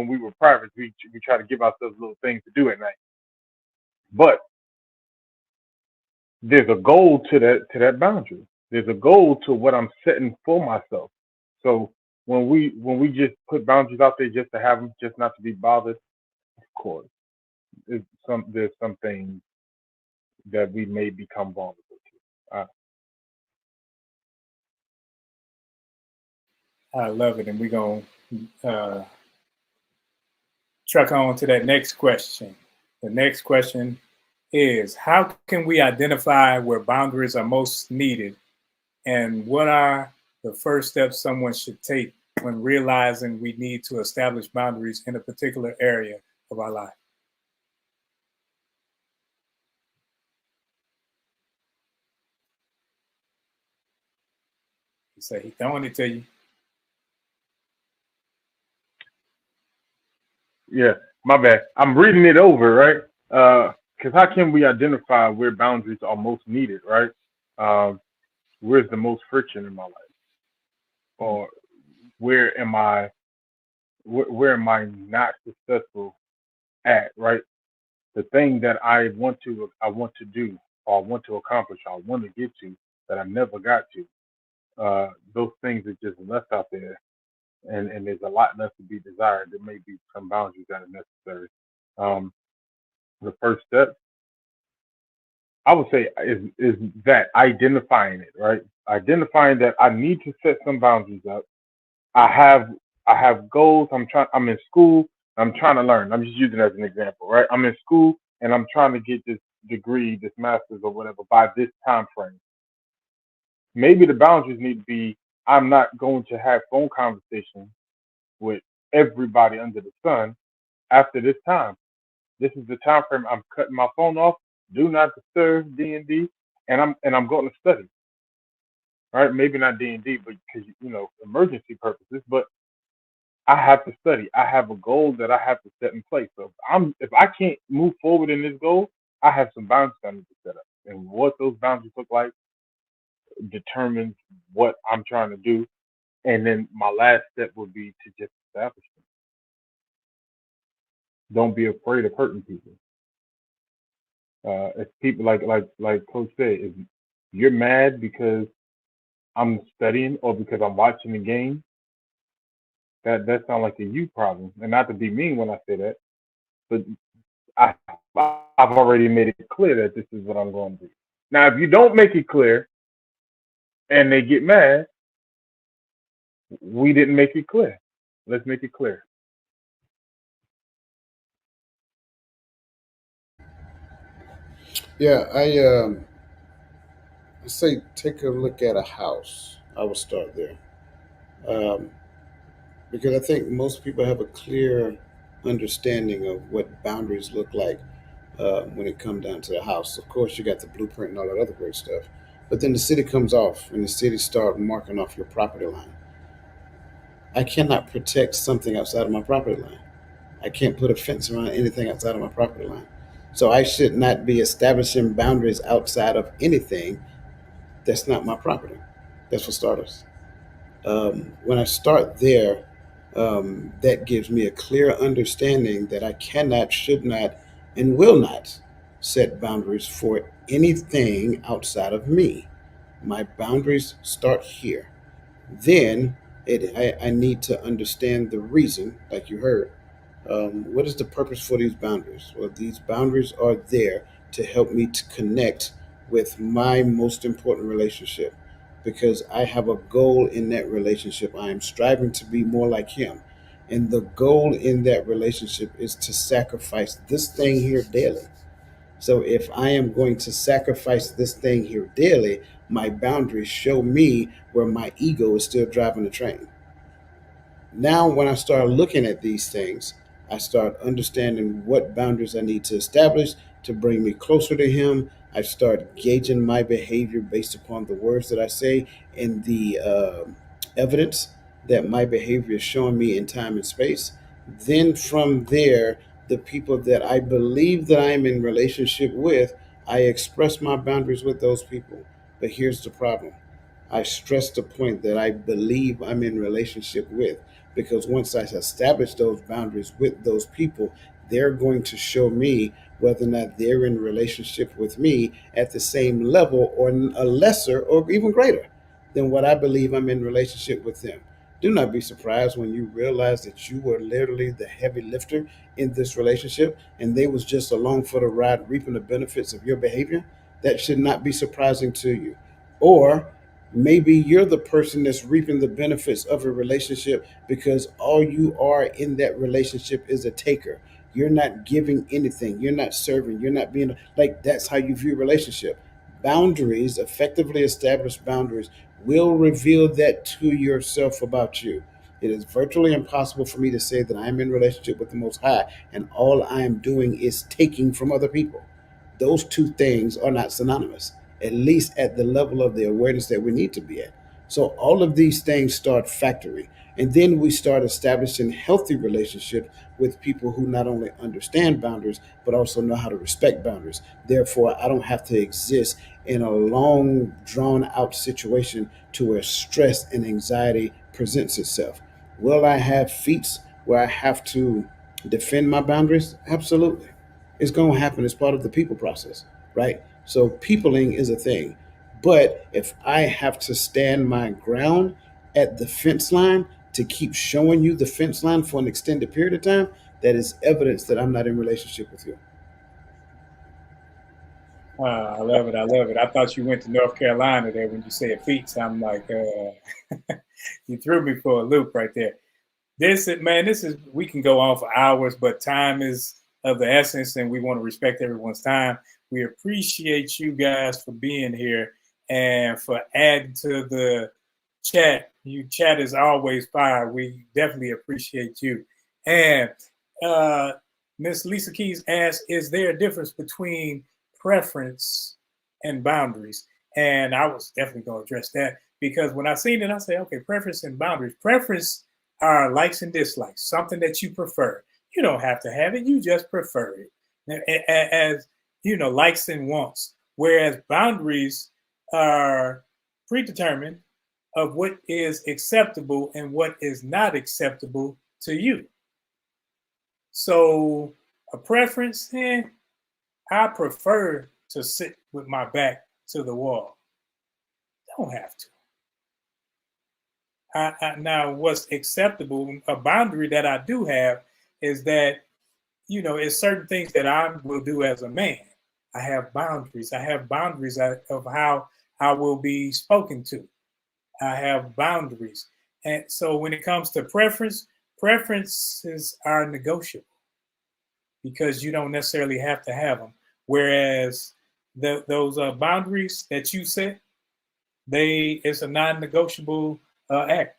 [SPEAKER 2] we were private, we try to give ourselves little things to do at night. But there's a goal to that boundary. There's a goal to what I'm setting for myself. So when we just put boundaries out there just to have them, just not to be bothered, of course, there's some things that we may become vulnerable to.
[SPEAKER 1] I love it. And we're going to truck on to that next question. The next question is, how can we identify where boundaries are most needed? And what are the first steps someone should take when realizing we need to establish boundaries in a particular area of our life? He said he throwing it to you.
[SPEAKER 2] Yeah, my bad. I'm reading it over, right? Because how can we identify where boundaries are most needed, right? Um, where's the most friction in my life, or where am I, where am I not successful at, right? The thing that I want to do, or I want to accomplish, or I want to get to, that I never got to. Those things are just left out there, and there's a lot left to be desired. There may be some boundaries that are necessary. Um, the first step, I would say, is that identifying it, right? Identifying that I need to set some boundaries up. I have I have goals. I'm in school. I'm trying to learn. I'm just using it as an example, right? I'm in school and I'm trying to get this degree, this master's or whatever by this time frame. Maybe the boundaries need to be I'm not going to have phone conversations with everybody under the sun after this time. This is the time frame I'm cutting my phone off. Do not disturb D&D, and I'm going to study. Right? Maybe not D&D, but because emergency purposes. But I have to study. I have a goal that I have to set in place. So if I can't move forward in this goal, I have some boundaries I need to set up. And what those boundaries look like determines what I'm trying to do. And then my last step would be to just establish them. Don't be afraid of hurting people. If people like Coach said, if you're mad because I'm studying or because I'm watching the game, that sounds like a you problem. And not to be mean when I say that, but I I've already made it clear that this is what I'm going to do. Now, if you don't make it clear and they get mad, we didn't make it clear. Let's make it clear.
[SPEAKER 3] Yeah, I say take a look at a house. I will start there. Um, because I think most people have a clear understanding of what boundaries look like when it comes down to the house. Of course, you got the blueprint and all that other great stuff, but then the city comes off and the city start marking off your property line. I cannot protect something outside of my property line. I can't put a fence around anything outside of my property line. So I should not be establishing boundaries outside of anything that's not my property. That's for starters. When I start there, that gives me a clear understanding that I cannot, should not, and will not set boundaries for anything outside of me. My boundaries start here. Then I need to understand the reason, like you heard. What is the purpose for these boundaries? Well, these boundaries are there to help me to connect with my most important relationship because I have a goal in that relationship. I am striving to be more like him. And the goal in that relationship is to sacrifice this thing here daily. So if I am going to sacrifice this thing here daily, my boundaries show me where my ego is still driving the train. Now, when I start looking at these things, I start understanding what boundaries I need to establish to bring me closer to Him. I start gauging my behavior based upon the words that I say and the evidence that my behavior is showing me in time and space. Then, from there, the people that I believe that I'm in relationship with, I express my boundaries with those people. But here's the problem. I stress the point that I believe I'm in relationship with because once I establish those boundaries with those people, they're going to show me whether or not they're in relationship with me at the same level or a lesser or even greater than what I believe I'm in relationship with them. Do not be surprised when you realize that you were literally the heavy lifter in this relationship and they was just along for the ride reaping the benefits of your behavior. That should not be surprising to you. Or maybe you're the person that's reaping the benefits of a relationship because all you are in that relationship is a taker. You're not giving anything. You're not serving. You're not being like that's how you view relationship. Boundaries, effectively established boundaries, will reveal that to yourself about you. It is virtually impossible for me to say that I'm in relationship with the Most High and all I am doing is taking from other people. Those two things are not synonymous, at least at the level of the awareness that we need to be at. So all of these things start factory. And then we start establishing healthy relationships with people who not only understand boundaries, but also know how to respect boundaries. Therefore, I don't have to exist in a long, drawn out situation to where stress and anxiety presents itself. Will I have feats where I have to defend my boundaries? Absolutely. It's going to happen as part of the people process, right? So, peopling is a thing. But if I have to stand my ground at the fence line to keep showing you the fence line for an extended period of time, that is evidence that I'm not in relationship with you.
[SPEAKER 1] I love it. I love it. I thought you went to North Carolina there when you said feet. So I'm like, you threw me for a loop right there. This is we can go on for hours, but time is of the essence, and we want to respect everyone's time. We appreciate you guys for being here and for adding to the chat. You chat is always fire. We definitely appreciate you. And uh Miss Lisa Keys asked, is there a difference between preference and boundaries? And I was definitely going to address that because when I seen it, I said, okay, preference and boundaries. Preference are likes and dislikes, something that you prefer. You don't have to have it, you just prefer it. As likes and wants. Whereas boundaries are predetermined of what is acceptable and what is not acceptable to you. So a preference, I prefer to sit with my back to the wall. Don't have to. Now, what's acceptable, a boundary that I do have is that, it's certain things that I will do as a man. I have boundaries. I have boundaries of how I will be spoken to. I have boundaries. And so when it comes to preferences are negotiable because you don't necessarily have to have them. Whereas those boundaries that you set, it's a non-negotiable act.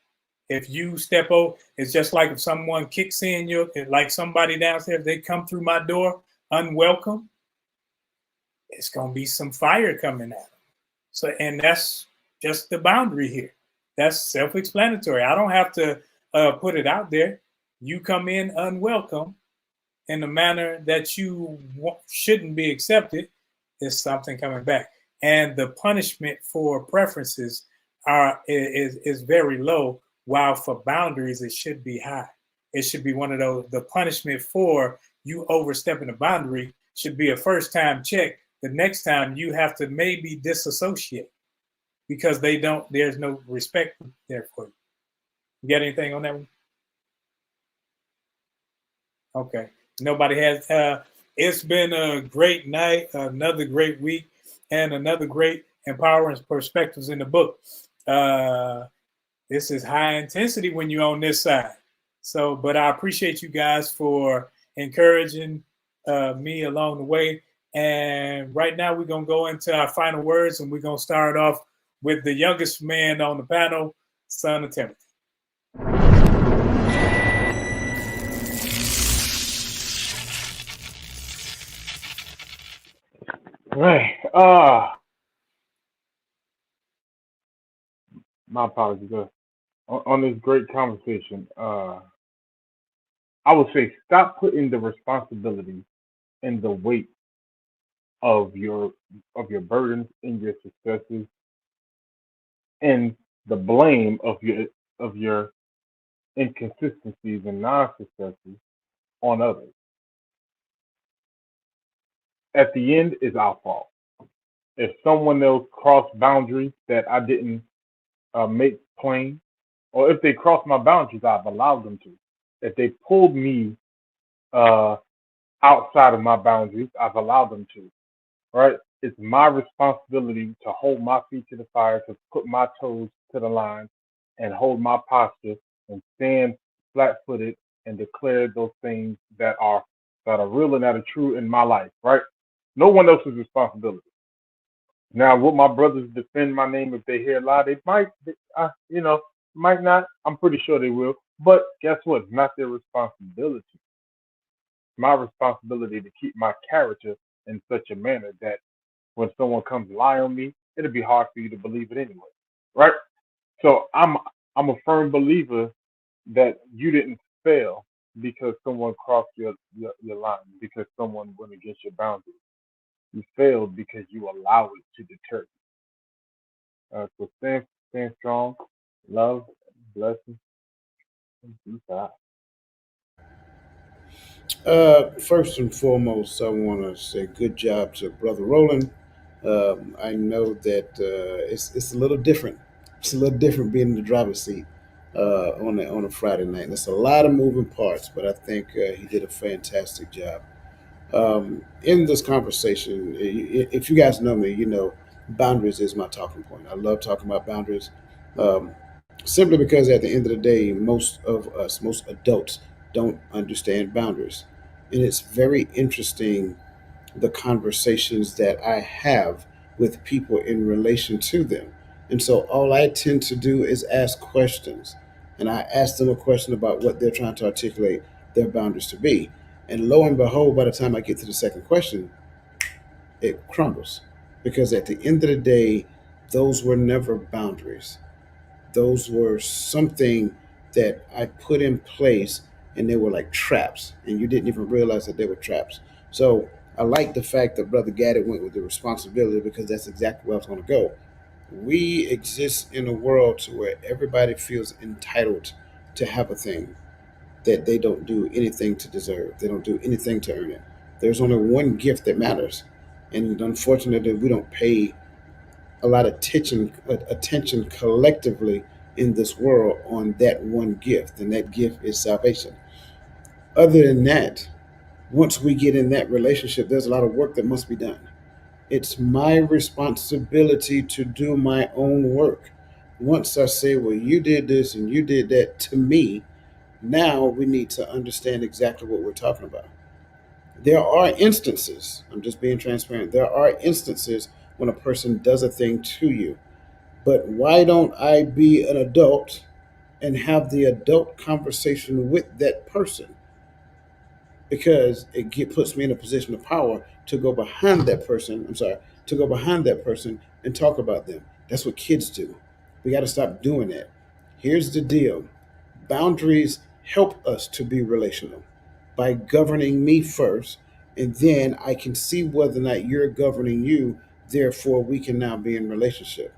[SPEAKER 1] If you step over, it's just like if someone kicks in like somebody downstairs, they come through my door unwelcome, it's gonna be some fire coming at them. So, and that's just the boundary here. That's self-explanatory. I don't have to put it out there. You come in unwelcome in a manner that you shouldn't be accepted, is something coming back. And the punishment for preferences is very low, while for boundaries it should be high. It should be one of those. The punishment for you overstepping a boundary should be a first time check. The next time you have to maybe disassociate because there's no respect there for you. You got anything on that one? Okay. Nobody has. It's been a great night, another great week, and another great empowering perspectives in the book. This is high intensity when you're on this side. So, but I appreciate you guys for encouraging me along the way. And right now, we're going to go into our final words, and we're going to start off with the youngest man on the panel, son of Timothy.
[SPEAKER 2] Right. My apologies. On this great conversation, I would say stop putting the responsibility and the weight of your burdens and your successes and the blame of your inconsistencies and non-successes on others. At the end, it's our fault. If someone else crossed boundaries that I didn't make plain, or if they crossed my boundaries, I've allowed them to. If they pulled me uh, outside of my boundaries, I've allowed them to. Right? It's my responsibility to hold my feet to the fire, to put my toes to the line, and hold my posture and stand flat-footed and declare those things that are real and that are true in my life. Right? No one else's responsibility. Now, will my brothers defend my name if they hear a lie? They might, might not. I'm pretty sure they will. But guess what? It's not their responsibility. It's my responsibility to keep my character in such a manner that when someone comes lie on me, it'll be hard for you to believe it anyway. Right? So I'm a firm believer that you didn't fail because someone crossed your line, because someone went against your boundaries. You failed because you allow it to deter you. So stand strong, love, blessings, and peace out.
[SPEAKER 3] First and foremost, I want to say good job to Brother Roland. I know that it's a little different. It's a little different being in the driver's seat on a Friday night. And there's a lot of moving parts, but I think he did a fantastic job. In this conversation, if you guys know me, you know boundaries is my talking point. I love talking about boundaries, um, simply because at the end of the day, most of us, most adults, don't understand boundaries, and it's very interesting the conversations that I have with people in relation to them. And so all I tend to do is ask questions. And I ask them a question about what they're trying to articulate their boundaries to be. And lo and behold, by the time I get to the second question, it crumbles. Because at the end of the day, those were never boundaries. Those were something that I put in place and they were like traps. And you didn't even realize that they were traps. So I like the fact that Brother Gaddy went with the responsibility because that's exactly where I was going to go. We exist in a world to where everybody feels entitled to have a thing that they don't do anything to deserve. They don't do anything to earn it. There's only one gift that matters. And unfortunately, we don't pay a lot of attention collectively in this world on that one gift, and that gift is salvation. Other than that, once we get in that relationship, there's a lot of work that must be done. It's my responsibility to do my own work. Once I say, well, you did this and you did that to me, now we need to understand exactly what we're talking about. There are instances, I'm just being transparent, there are instances when a person does a thing to you. But why don't I be an adult and have the adult conversation with that person? Because puts me in a position of power to go behind that person. I'm sorry, to go behind that person and talk about them. That's what kids do. We got to stop doing that. Here's the deal: boundaries help us to be relational by governing me first, and then I can see whether or not you're governing you. Therefore, we can now be in relationship.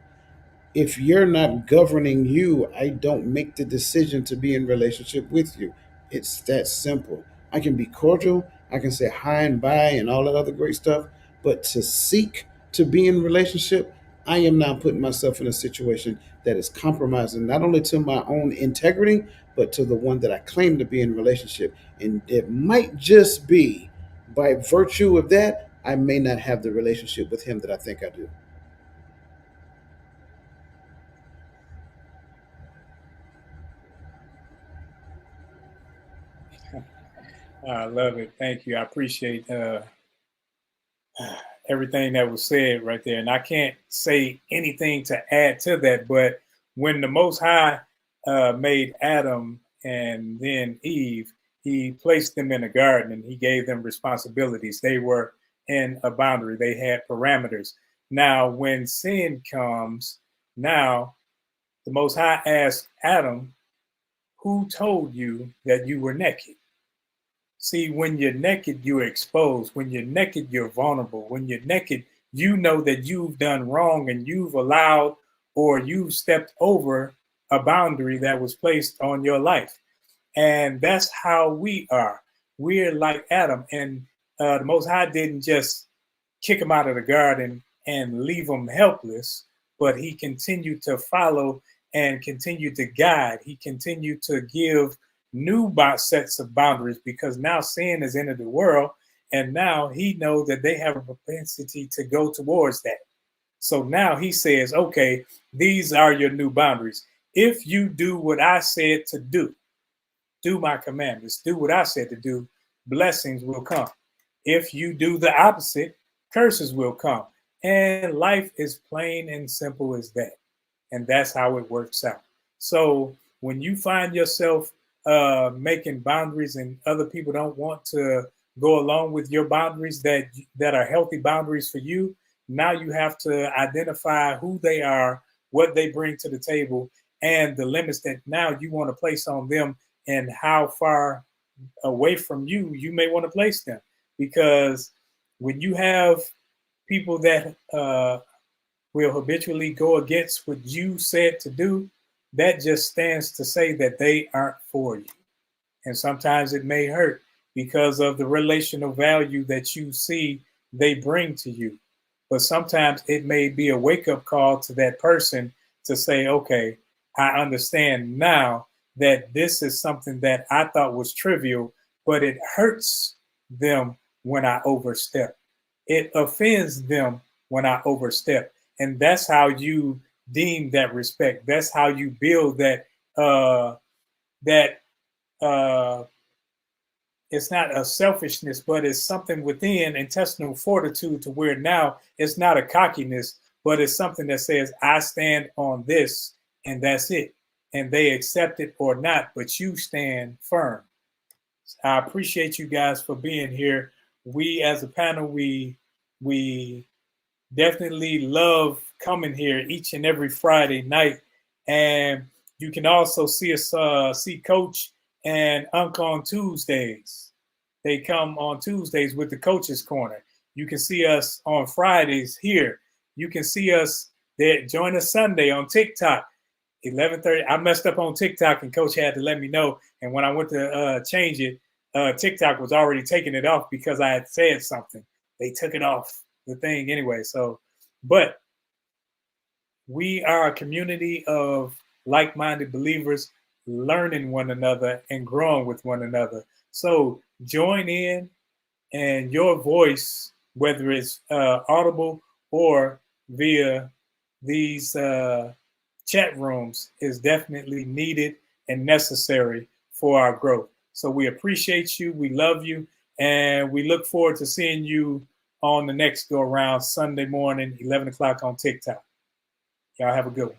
[SPEAKER 3] If you're not governing you, I don't make the decision to be in relationship with you. It's that simple. I can be cordial, I can say hi and bye and all that other great stuff, but to seek to be in relationship, I am now putting myself in a situation that is compromising not only to my own integrity, but to the one that I claim to be in relationship. And it might just be by virtue of that, I may not have the relationship with him that I think I do.
[SPEAKER 1] I love it. Thank you. I appreciate everything that was said right there. And I can't say anything to add to that, but when the Most High made Adam and then Eve, he placed them in a garden and he gave them responsibilities. They were in a boundary, they had parameters. Now, when sin comes, now the Most High asked Adam, who told you that you were naked? See, when you're naked, you're exposed. When you're naked, you're vulnerable. When you're naked, you know that you've done wrong and you've allowed or you've stepped over a boundary that was placed on your life. And that's how we are. We're like Adam. And the Most High didn't just kick him out of the garden and leave him helpless, but he continued to follow and continue to guide. He continued to give new sets of boundaries because now sin has entered the world, and now he knows that they have a propensity to go towards that. So now he says, okay, these are your new boundaries. If you do what I said to do my commandments, do what I said to do, blessings will come. If you do the opposite, curses will come. And life is plain and simple as that. And that's how it works out. So when you find yourself making boundaries and other people don't want to go along with your boundaries that are healthy boundaries for you, now you have to identify who they are, what they bring to the table, and the limits that now you want to place on them, and how far away from you may want to place them. Because when you have people that will habitually go against what you said to do, that just stands to say that they aren't for you. And sometimes it may hurt because of the relational value that you see they bring to you. But sometimes it may be a wake-up call to that person to say, okay, I understand now that this is something that I thought was trivial, but it hurts them when I overstep. It offends them when I overstep. And that's how you deem that respect. That's how you build that it's not a selfishness, but it's something within intestinal fortitude, to where now it's not a cockiness, but it's something that says, I stand on this and that's it. And they accept it or not, but you stand firm. I appreciate you guys for being here. We as a panel, we definitely love coming here each and every Friday night. And you can also see us, see Coach and Unc on Tuesdays. They come on Tuesdays with the Coach's Corner. You can see us on Fridays here. You can see us there. Join us Sunday on TikTok, 11:30. I messed up on TikTok, and Coach had to let me know. And when I went to change it, TikTok was already taking it off because I had said something. They took it off the thing anyway. So, but we are a community of like-minded believers, learning one another and growing with one another. So join in, and your voice, whether it's audible or via these chat rooms, is definitely needed and necessary for our growth. So we appreciate you. We love you. And we look forward to seeing you on the next go around Sunday morning, 11 o'clock on TikTok. Y'all have a good one.